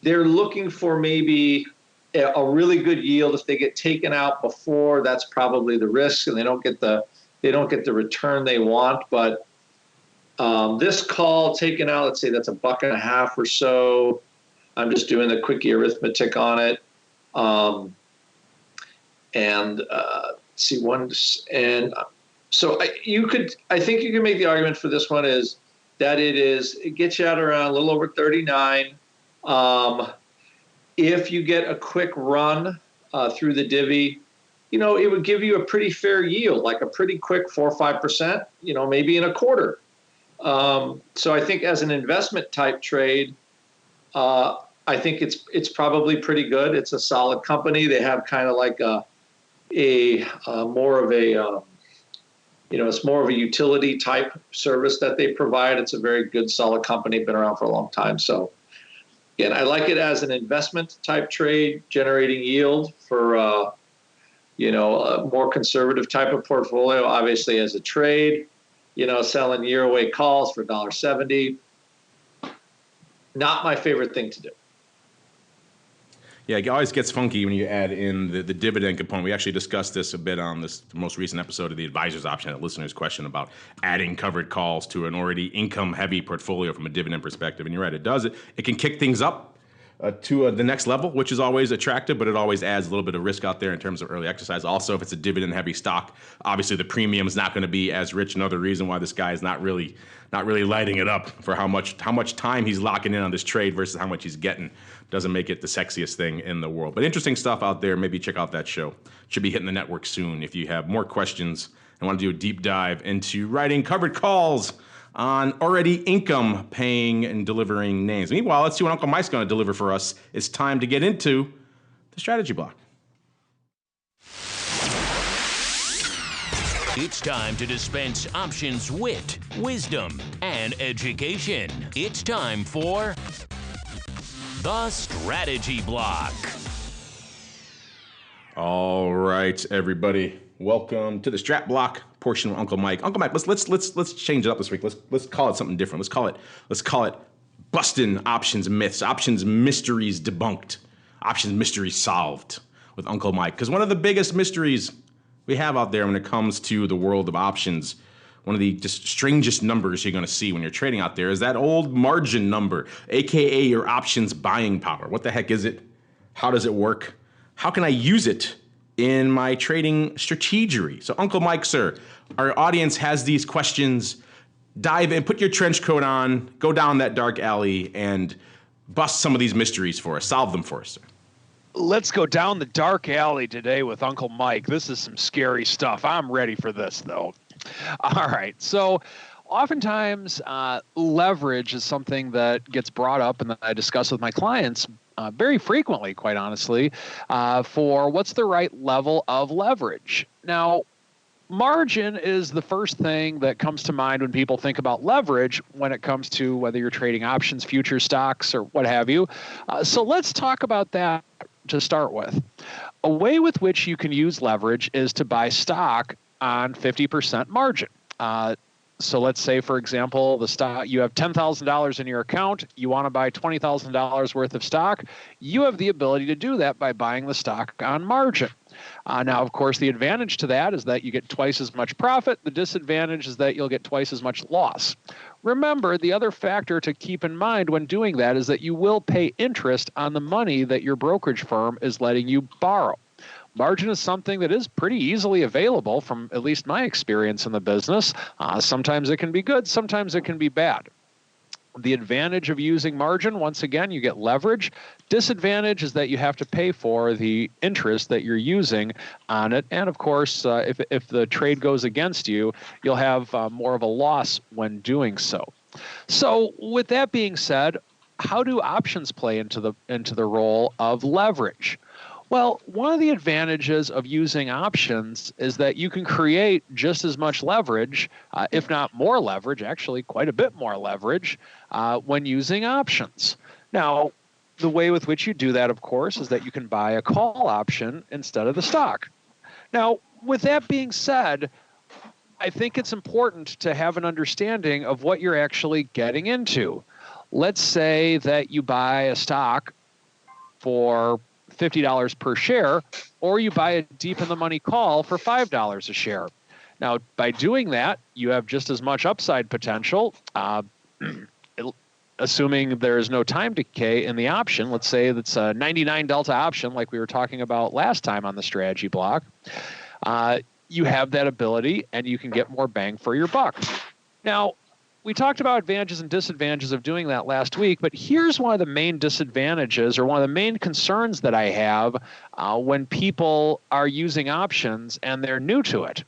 they're looking for maybe a really good yield. If they get taken out before, that's probably the risk, and they don't get the return they want. But this call taken out, let's say that's $1.50 or so. I'm just doing the quickie arithmetic on it. So I think you can make the argument for this one is that it gets you out around a little over 39. If you get a quick run through the divvy, it would give you a pretty fair yield, like a pretty quick 4 or 5%, maybe in a quarter. So I think as an investment type trade, I think it's probably pretty good. It's a solid company. They have kind of like it's more of a utility type service that they provide. It's a very good, solid company, been around for a long time. So again, I like it as an investment type trade, generating yield for, a more conservative type of portfolio. Obviously as a trade, selling year away calls for $1.70. Not my favorite thing to do. Yeah, it always gets funky when you add in the dividend component. We actually discussed this a bit on the most recent episode of the Advisor's Option, a listener's question about adding covered calls to an already income-heavy portfolio from a dividend perspective. And you're right, it does it. It can kick things up to the next level, which is always attractive, but it always adds a little bit of risk out there in terms of early exercise. Also, if it's a dividend-heavy stock, obviously the premium is not going to be as rich. Another reason why this guy is not really lighting it up for how much time he's locking in on this trade versus how much he's getting. Doesn't make it the sexiest thing in the world. But interesting stuff out there. Maybe check out that show. Should be hitting the network soon. If you have more questions and want to do a deep dive into writing covered calls on already income paying and delivering names. Meanwhile, let's see what Uncle Mike's going to deliver for us. It's time to get into the strategy block. It's time to dispense options wit, wisdom, and education. It's time for the Strategy Block. All right, everybody. Welcome to the Strat Block portion of Uncle Mike. Uncle Mike, let's change it up this week. Let's call it something different. Let's call it busting options myths, options mysteries debunked, options mysteries solved with Uncle Mike. Because one of the biggest mysteries we have out there when it comes to the world of options, one of the just strangest numbers you're going to see when you're trading out there is that old margin number, aka your options buying power. What the heck is it? How does it work? How can I use it in my trading strategy? So Uncle Mike, sir, our audience has these questions. Dive in, put your trench coat on, go down that dark alley and bust some of these mysteries for us. Solve them for us, sir. Let's go down the dark alley today with Uncle Mike. This is some scary stuff. I'm ready for this, though. All right. So oftentimes, leverage is something that gets brought up and that I discuss with my clients very frequently, quite honestly, for what's the right level of leverage. Now, margin is the first thing that comes to mind when people think about leverage when it comes to whether you're trading options, futures, stocks, or what have you. So let's talk about that to start with. A way with which you can use leverage is to buy stock on 50% margin. So let's say, for example, the stock, you have $10,000 in your account, you want to buy $20,000 worth of stock, you have the ability to do that by buying the stock on margin. Now, of course, the advantage to that is that you get twice as much profit. The disadvantage is that you'll get twice as much loss. Remember, the other factor to keep in mind when doing that is that you will pay interest on the money that your brokerage firm is letting you borrow. Margin is something that is pretty easily available from at least my experience in the business. Sometimes it can be good, sometimes it can be bad. The advantage of using margin, once again, you get leverage. Disadvantage is that you have to pay for the interest that you're using on it. And of course, if the trade goes against you, you'll have more of a loss when doing so. So with that being said, how do options play into the role of leverage? Well, one of the advantages of using options is that you can create just as much leverage, if not more leverage, actually quite a bit more leverage, when using options. Now, the way with which you do that, of course, is that you can buy a call option instead of the stock. Now, with that being said, I think it's important to have an understanding of what you're actually getting into. Let's say that you buy a stock for $50 per share, or you buy a deep in the money call for $5 a share. Now, by doing that, you have just as much upside potential, assuming there is no time decay in the option. Let's say that's a 99 delta option like we were talking about last time on the strategy block. You have that ability and you can get more bang for your buck. Now, we talked about advantages and disadvantages of doing that last week, but here's one of the main disadvantages or one of the main concerns that I have when people are using options and they're new to it.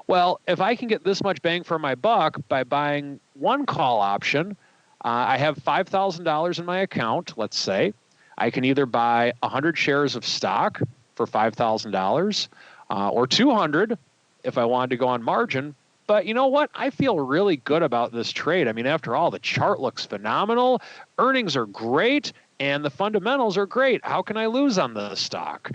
Well, if I can get this much bang for my buck by buying one call option, I have $5,000 in my account, let's say. I can either buy 100 shares of stock for $5,000 or 200 if I wanted to go on margin. But you know what? I feel really good about this trade. I mean, after all, the chart looks phenomenal. Earnings are great, and the fundamentals are great. How can I lose on the stock?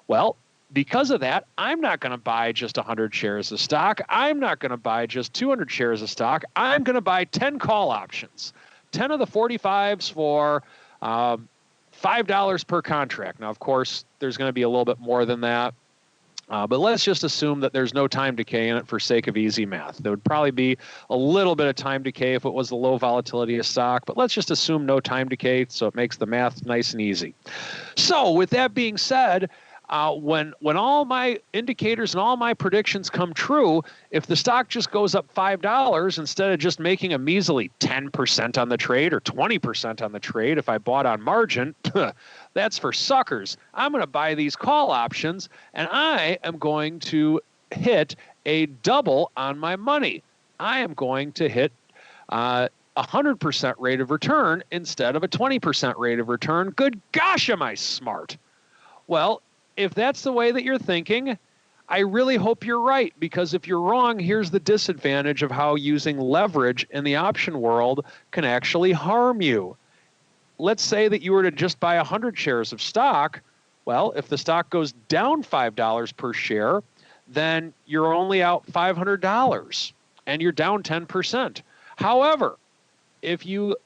Well, because of that, I'm not going to buy just 100 shares of stock. I'm not going to buy just 200 shares of stock. I'm going to buy 10 call options, 10 of the 45s for $5 per contract. Now, of course, there's going to be a little bit more than that. But let's just assume that there's no time decay in it for sake of easy math. There would probably be a little bit of time decay if it was the low volatility of stock, but let's just assume no time decay so it makes the math nice and easy. So with that being said, when all my indicators and all my predictions come true, if the stock just goes up $5 instead of just making a measly 10% on the trade or 20% on the trade if I bought on margin, that's for suckers. I'm going to buy these call options, and I am going to hit a double on my money. I am going to hit 100% rate of return instead of a 20% rate of return. Good gosh, am I smart? Well, if that's the way that you're thinking, I really hope you're right, because if you're wrong, here's the disadvantage of how using leverage in the option world can actually harm you. Let's say that you were to just buy 100 shares of stock. Well, if the stock goes down $5 per share, then you're only out $500 and you're down 10%. However, if you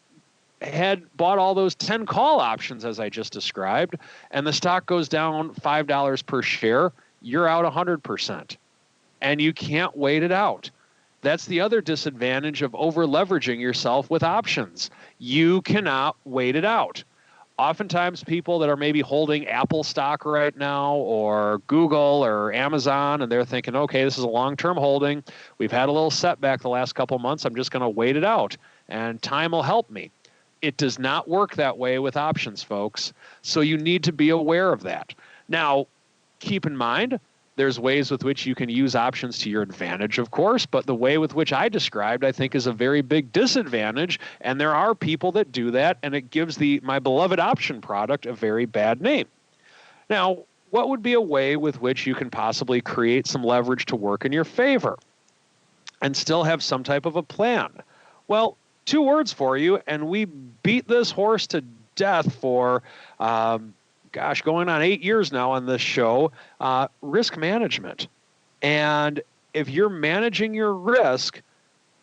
had bought all those 10 call options, as I just described, and the stock goes down $5 per share, you're out 100%. And you can't wait it out. That's the other disadvantage of over-leveraging yourself with options. You cannot wait it out. Oftentimes, people that are maybe holding Apple stock right now, or Google or Amazon, and they're thinking, okay, this is a long-term holding. We've had a little setback the last couple of months. I'm just going to wait it out, and time will help me. It does not work that way with options, folks. So you need to be aware of that. Now, keep in mind, there's ways with which you can use options to your advantage, of course, but the way with which I described, I think, is a very big disadvantage, and there are people that do that, and it gives my beloved option product a very bad name. Now, what would be a way with which you can possibly create some leverage to work in your favor and still have some type of a plan? Well, 2 words for you, and we beat this horse to death for going on 8 years now on this show, risk management. And if you're managing your risk,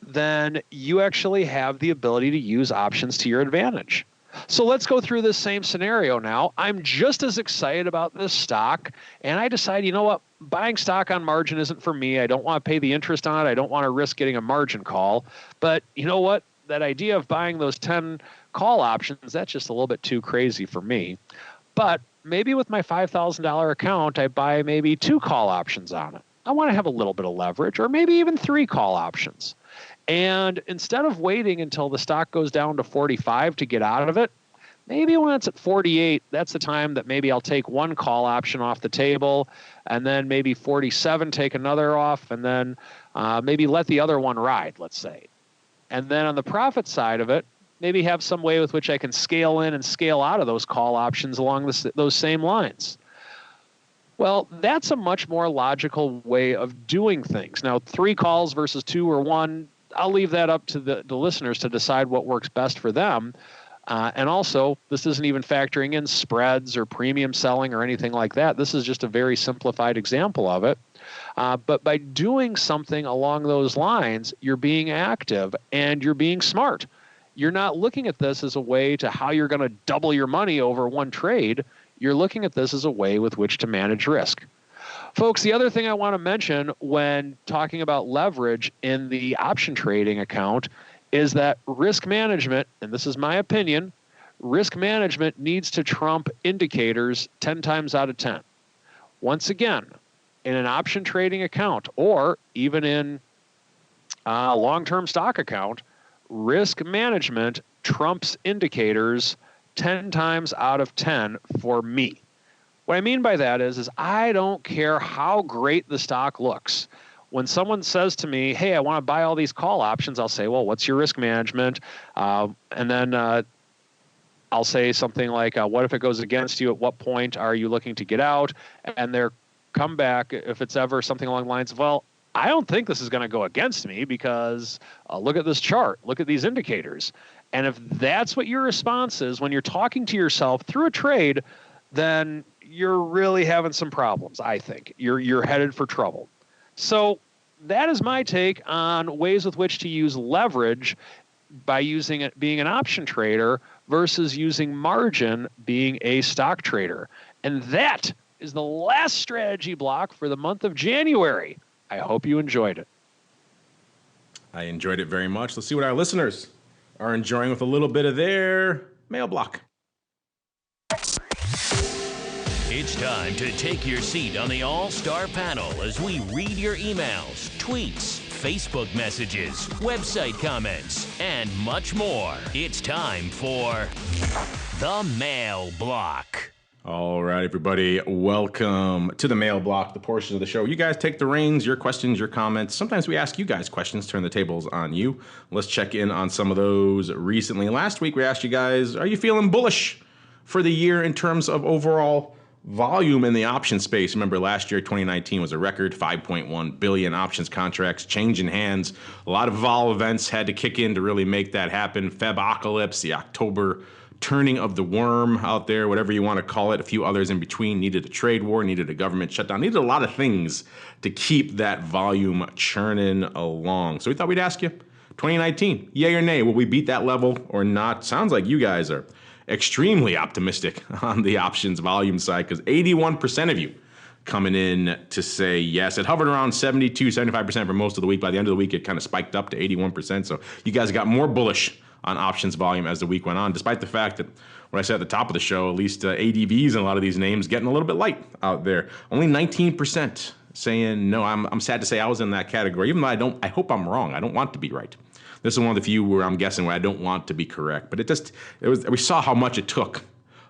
then you actually have the ability to use options to your advantage. So let's go through this same scenario now. I'm just as excited about this stock, and I decide, you know what, buying stock on margin isn't for me. I don't want to pay the interest on it. I don't want to risk getting a margin call. But you know what? That idea of buying those 10 call options, that's just a little bit too crazy for me. But maybe with my $5,000 account, I buy maybe 2 call options on it. I want to have a little bit of leverage, or maybe even 3 call options. And instead of waiting until the stock goes down to 45 to get out of it, maybe when it's at 48, that's the time that maybe I'll take 1 call option off the table, and then maybe 47, take another off, and then maybe let the other one ride, let's say. And then on the profit side of it, maybe have some way with which I can scale in and scale out of those call options along those same lines. Well, that's a much more logical way of doing things. Now, 3 calls versus 2 or 1, I'll leave that up to the listeners to decide what works best for them. And also, this isn't even factoring in spreads or premium selling or anything like that. This is just a very simplified example of it. But by doing something along those lines, you're being active and you're being smart. You're not looking at this as a way to how you're going to double your money over one trade. You're looking at this as a way with which to manage risk. Folks, the other thing I want to mention when talking about leverage in the option trading account is that risk management, and this is my opinion, risk management needs to trump indicators 10 times out of 10. Once again, in an option trading account or even in a long-term stock account, risk management trumps indicators 10 times out of 10 for me. What I mean by that is I don't care how great the stock looks. When someone says to me, hey, I want to buy all these call options, I'll say, well, what's your risk management? And then I'll say something like, what if it goes against you? At what point are you looking to get out? And their comeback, if it's ever something along the lines of, well, I don't think this is going to go against me because look at this chart, look at these indicators. And if that's what your response is when you're talking to yourself through a trade, then you're really having some problems, I think. You're headed for trouble. So that is my take on ways with which to use leverage by using it being an option trader versus using margin being a stock trader. And that is the last strategy block for the month of January. I hope you enjoyed it. I enjoyed it very much. Let's see what our listeners are enjoying with a little bit of their mail block. It's time to take your seat on the All-Star panel as we read your emails, tweets, Facebook messages, website comments, and much more. It's time for the Mail Block. All right, everybody, welcome to the Mail Block, the portion of the show. You guys take the reins, your questions, your comments. Sometimes we ask you guys questions, turn the tables on you. Let's check in on some of those recently. Last week, we asked you guys, are you feeling bullish for the year in terms of overall volume in the option space. Remember, last year, 2019 was a record 5.1 billion options contracts changing hands. A lot of vol events had to kick in to really make that happen. Febocalypse, the October turning of the worm out there, whatever you want to call it. A few others in between. Needed a trade war, needed a government shutdown, needed a lot of things to keep that volume churning along. So we thought we'd ask you, 2019, yay or nay, will we beat that level or not? Sounds like you guys are extremely optimistic on the options volume side, because 81% of you coming in to say yes. It hovered around 72, 75% for most of the week. By the end of the week, it kind of spiked up to 81%. So you guys got more bullish on options volume as the week went on, despite the fact that what I said at the top of the show, at least ADVs and a lot of these names getting a little bit light out there. Only 19% saying no. I'm sad to say I was in that category, even though I hope I'm wrong. I don't want to be right. This is one of the few where I'm guessing where I don't want to be correct. But we saw how much it took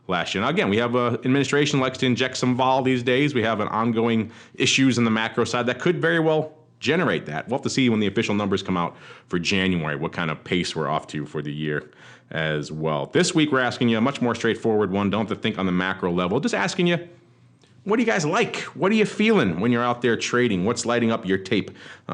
last year. Now, again, we have an administration likes to inject some vol these days. We have an ongoing issues in the macro side that could very well generate that. We'll have to see when the official numbers come out for January what kind of pace we're off to for the year as well. This week, we're asking you a much more straightforward one. Don't have to think on the macro level. Just asking you, what do you guys like? What are you feeling when you're out there trading? What's lighting up your tape?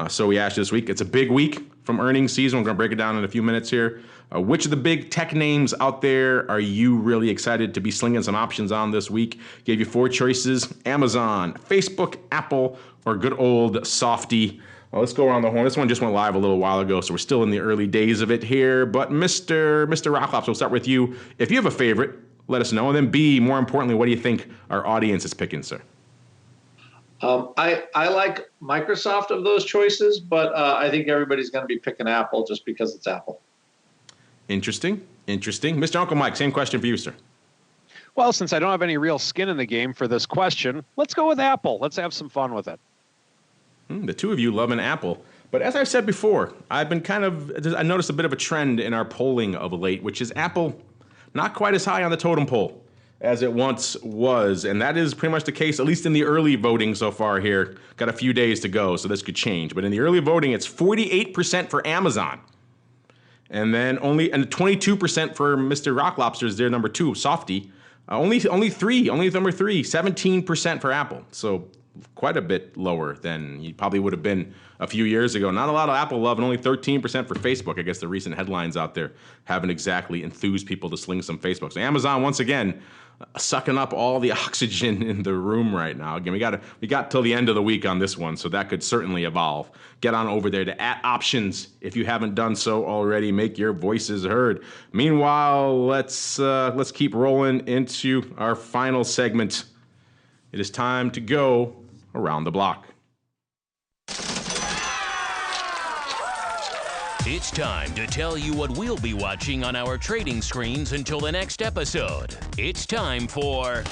So we asked you this week. It's a big week from earnings season. We're going to break it down in a few minutes here. Which of the big tech names out there are you really excited to be slinging some options on this week? Gave you 4 choices: Amazon, Facebook, Apple, or good old softy. Well, let's go around the horn. This one just went live a little while ago, so we're still in the early days of it here. But Mr. Rocklops, we'll start with you. If you have a favorite, let us know. And then B, more importantly, what do you think our audience is picking, sir? I like Microsoft of those choices, but I think everybody's going to be picking Apple just because it's Apple. Interesting. Mr. Uncle Mike, same question for you, sir. Well, since I don't have any real skin in the game for this question, let's go with Apple. Let's have some fun with it. The two of you love an Apple. But as I've said before, I noticed a bit of a trend in our polling of late, which is Apple not quite as high on the totem pole as it once was. And that is pretty much the case, at least in the early voting so far here. Got a few days to go, so this could change. But in the early voting, it's 48% for Amazon. And then only 22% for Mr. Rock Lobsters, their number 2, Softy. Only number 3, 17% for Apple. So quite a bit lower than you probably would have been a few years ago. Not a lot of Apple love, and only 13% for Facebook. I guess the recent headlines out there haven't exactly enthused people to sling some Facebook. So Amazon, once again, sucking up all the oxygen in the room right now. Again, we got till the end of the week on this one, so that could certainly evolve. Get on over there to @options if you haven't done so already. Make your voices heard. Meanwhile, let's keep rolling into our final segment. It is time to go around the block. It's time to tell you what we'll be watching on our trading screens until the next episode. It's time for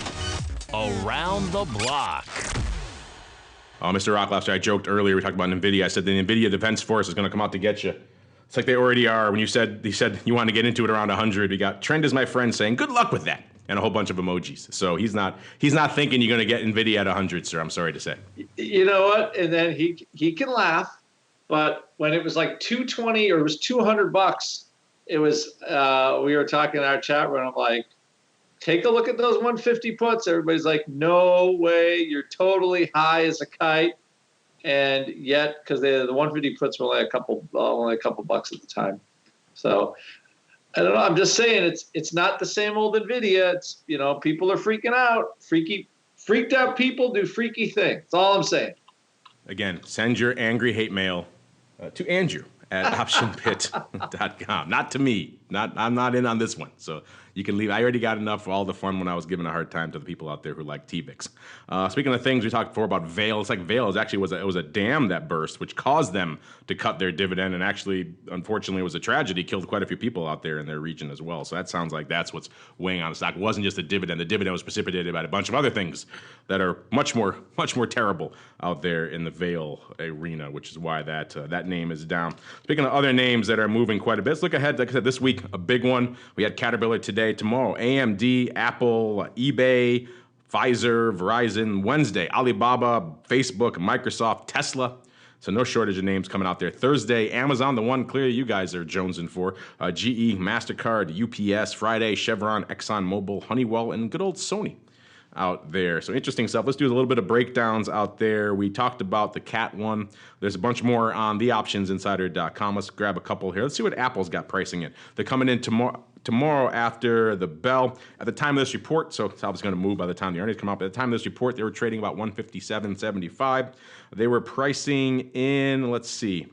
Around the Block. Oh, Mr. Rocklobster, I joked earlier, we talked about NVIDIA. I said the NVIDIA Defense Force is going to come out to get you. It's like they already are. When he said you wanted to get into it around 100, we got Trend is my friend saying, good luck with that, and a whole bunch of emojis. So he's not thinking you're going to get NVIDIA at 100, sir. I'm sorry to say. You know what? And then he can laugh. But when it was like 220 or it was $200, it was we were talking in our chat room. I'm like, take a look at those 150 puts. Everybody's like, no way, you're totally high as a kite. And yet, because the 150 puts were only a couple bucks at the time. So I don't know. I'm just saying it's not the same old NVIDIA. It's, people are freaking out. Freaked out people do freaky things. That's all I'm saying. Again, send your angry hate mail to Andrew at optionpit.com. Not to me. I'm not in on this one. So you can leave. I already got enough for all the fun when I was giving a hard time to the people out there who like TVIX. Speaking of things, we talked before about VALE. It's like VALE was a dam that burst, which caused them to cut their dividend. And actually, unfortunately, it was a tragedy. Killed quite a few people out there in their region as well. So that sounds like that's what's weighing on the stock. It wasn't just the dividend. The dividend was precipitated by a bunch of other things that are much more terrible out there in the VALE arena, which is why that name is down. Speaking of other names that are moving quite a bit, let's look ahead. Like I said, this week, a big one. We had Caterpillar today. Tomorrow, AMD, Apple, eBay, Pfizer, Verizon. Wednesday, Alibaba, Facebook, Microsoft, Tesla. So no shortage of names coming out there. Thursday, Amazon, the one clearly you guys are jonesing for. GE, MasterCard, UPS. Friday, Chevron, ExxonMobil, Honeywell, and good old Sony out there. So interesting stuff. Let's do a little bit of breakdowns out there. We talked about the CAT one. There's a bunch more on theoptionsinsider.com. Let's grab a couple here. Let's see what Apple's got pricing in. They're coming in tomorrow after the bell. At the time of this report, so it's obviously going to move by the time the earnings come out. But at the time of this report, they were trading about 157.75. They were pricing in, let's see,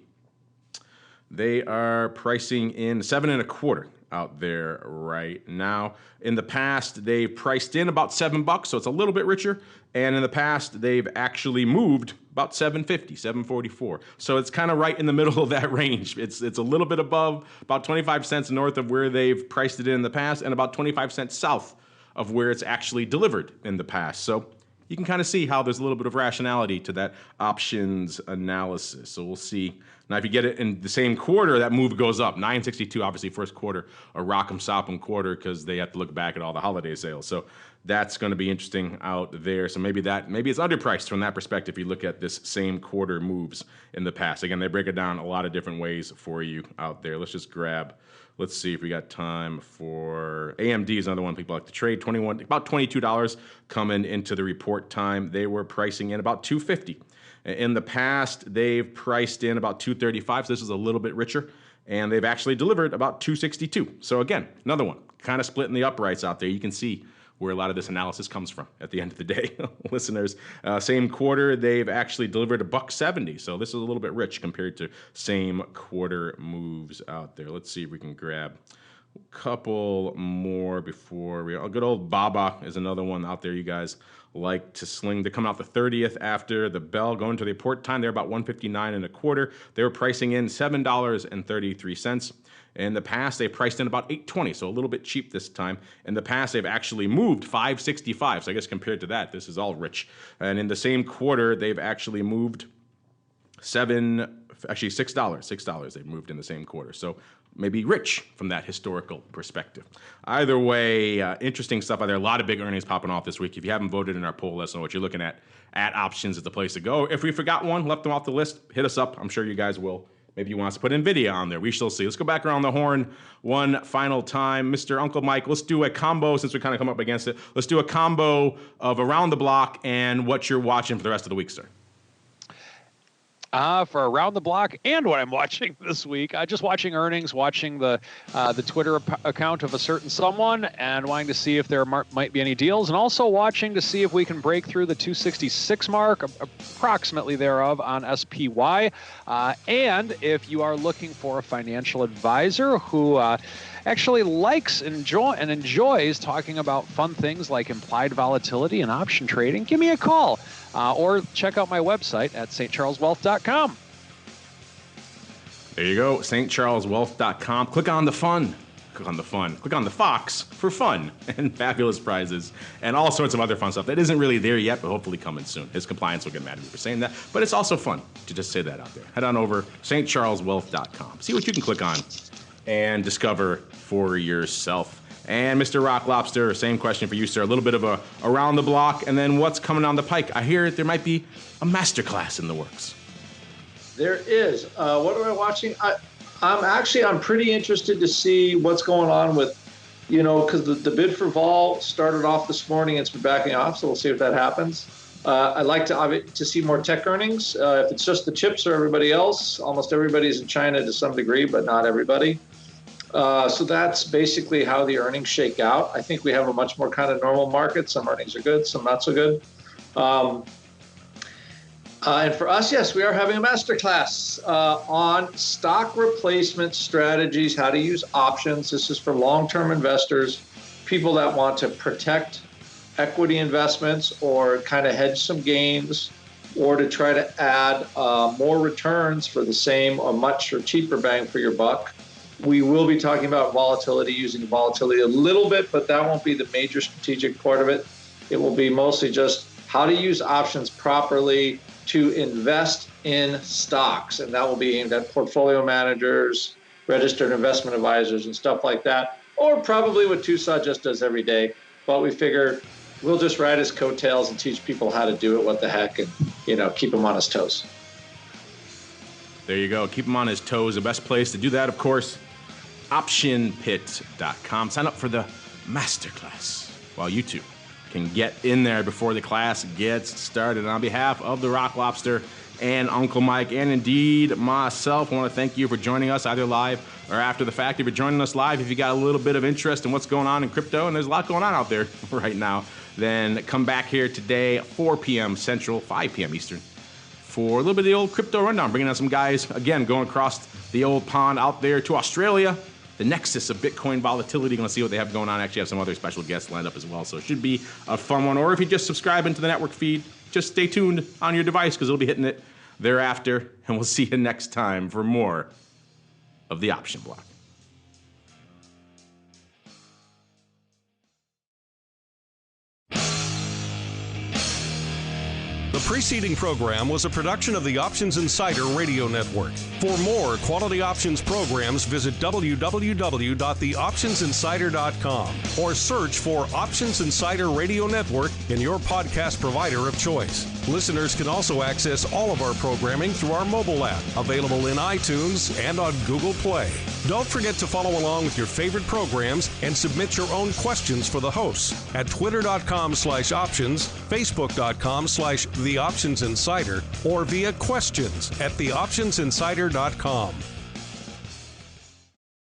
they are pricing in 7.25 out there right now. In the past, they've priced in about $7, so it's a little bit richer. And in the past, they've actually moved about $7.50, $7.44. So it's kind of right in the middle of that range. It's a little bit above, about 25 cents north of where they've priced it in the past, and about 25 cents south of where it's actually delivered in the past. So you can kind of see how there's a little bit of rationality to that options analysis. So we'll see. Now, if you get it in the same quarter, that move goes up. 962, obviously, first quarter, a rock'em sock'em quarter, because they have to look back at all the holiday sales. So that's going to be interesting out there. So maybe it's underpriced from that perspective if you look at this same quarter moves in the past. Again, they break it down a lot of different ways for you out there. Let's just grab. Let's see if we got time for AMD is another one people like to trade. About $22 coming into the report time. They were pricing in about $250. In the past, they've priced in about $235. So this is a little bit richer, and they've actually delivered about $262. So again, another one, kind of splitting the uprights out there. You can see where a lot of this analysis comes from at the end of the day. Listeners, same quarter, they've actually delivered $1.70. So this is a little bit rich compared to same quarter moves out there. Let's see if we can grab a couple more before we. Good old Baba is another one out there you guys like to sling. They're coming out the 30th after the bell, going to the report time. They're about 159.25. They were pricing in $7.33. In the past, they priced in about $8.20, so a little bit cheap this time. In the past, they've actually moved $5.65. So I guess compared to that, this is all rich. And in the same quarter, they've actually moved $6. $6 they've moved in the same quarter. So maybe rich from that historical perspective. Either way, interesting stuff out there. A lot of big earnings popping off this week. If you haven't voted in our poll, let us know what you're looking at. Options is the place to go. If we forgot one, left them off the list, hit us up. I'm sure you guys will. Maybe you want us to put NVIDIA on there. We shall see. Let's go back around the horn one final time. Mr. Uncle Mike, let's do a combo since we kind of come up against it. Let's do a combo of Around the Block and what you're watching for the rest of the week, sir. For Around the Block and what I'm watching this week. Just watching earnings, watching the Twitter account of a certain someone, and wanting to see if there might be any deals, and also watching to see if we can break through the 266 mark, approximately thereof, on SPY. And if you are looking for a financial advisor who actually likes and enjoys talking about fun things like implied volatility and option trading, give me a call. Or check out my website at stcharleswealth.com. There you go, stcharleswealth.com. Click on the fun. Click on the Fox for fun and fabulous prizes and all sorts of other fun stuff that isn't really there yet, but hopefully coming soon. His compliance will get mad at me for saying that, but it's also fun to just say that out there. Head on over, stcharleswealth.com. See what you can click on and discover for yourself. And Mr. Rock Lobster, same question for you, sir. A little bit of a around the block, and then what's coming on the pike? I hear there might be a masterclass in the works. There is. What am I watching? I'm pretty interested to see what's going on with, because the bid for vol started off this morning. It's been backing off, so we'll see if that happens. I'd like to see more tech earnings. If it's just the chips or everybody else, almost everybody's in China to some degree, but not everybody. So that's basically how the earnings shake out. I think we have a much more kind of normal market. Some earnings are good, some not so good. And for us, yes, we are having a masterclass on stock replacement strategies, how to use options. This is for long-term investors, people that want to protect equity investments or kind of hedge some gains, or to try to add more returns for the same or much or cheaper bang for your buck. We will be talking about volatility, using volatility a little bit, but that won't be the major strategic part of it. It will be mostly just how to use options properly to invest in stocks. And that will be aimed at portfolio managers, registered investment advisors, and stuff like that, or probably what Tosaw just does every day. But we figure we'll just ride his coattails and teach people how to do it, what the heck, and, keep him on his toes. There you go. Keep him on his toes. The best place to do that, of course, optionpit.com. Sign up for the masterclass while you two can get in there before the class gets started. And on behalf of the Rock Lobster and Uncle Mike, and indeed myself, I want to thank you for joining us either live or after the fact. If you're joining us live, if you got a little bit of interest in what's going on in crypto, and there's a lot going on out there right now, then come back here today, 4 p.m. Central, 5 p.m. Eastern, for a little bit of the old crypto rundown, bringing on some guys, again, going across the old pond out there to Australia, the nexus of Bitcoin volatility. Going to see what they have going on. Actually have some other special guests lined up as well, so it should be a fun one. Or if you just subscribe into the network feed, just stay tuned on your device because we'll be hitting it thereafter, and we'll see you next time for more of the Option Block. The preceding program was a production of the Options Insider Radio Network. For more quality options programs, visit www.theoptionsinsider.com or search for Options Insider Radio Network in your podcast provider of choice. Listeners can also access all of our programming through our mobile app, available in iTunes and on Google Play. Don't forget to follow along with your favorite programs and submit your own questions for the hosts at twitter.com/options, facebook.com/theoptionsinsider, or via questions@theoptionsinsider.com.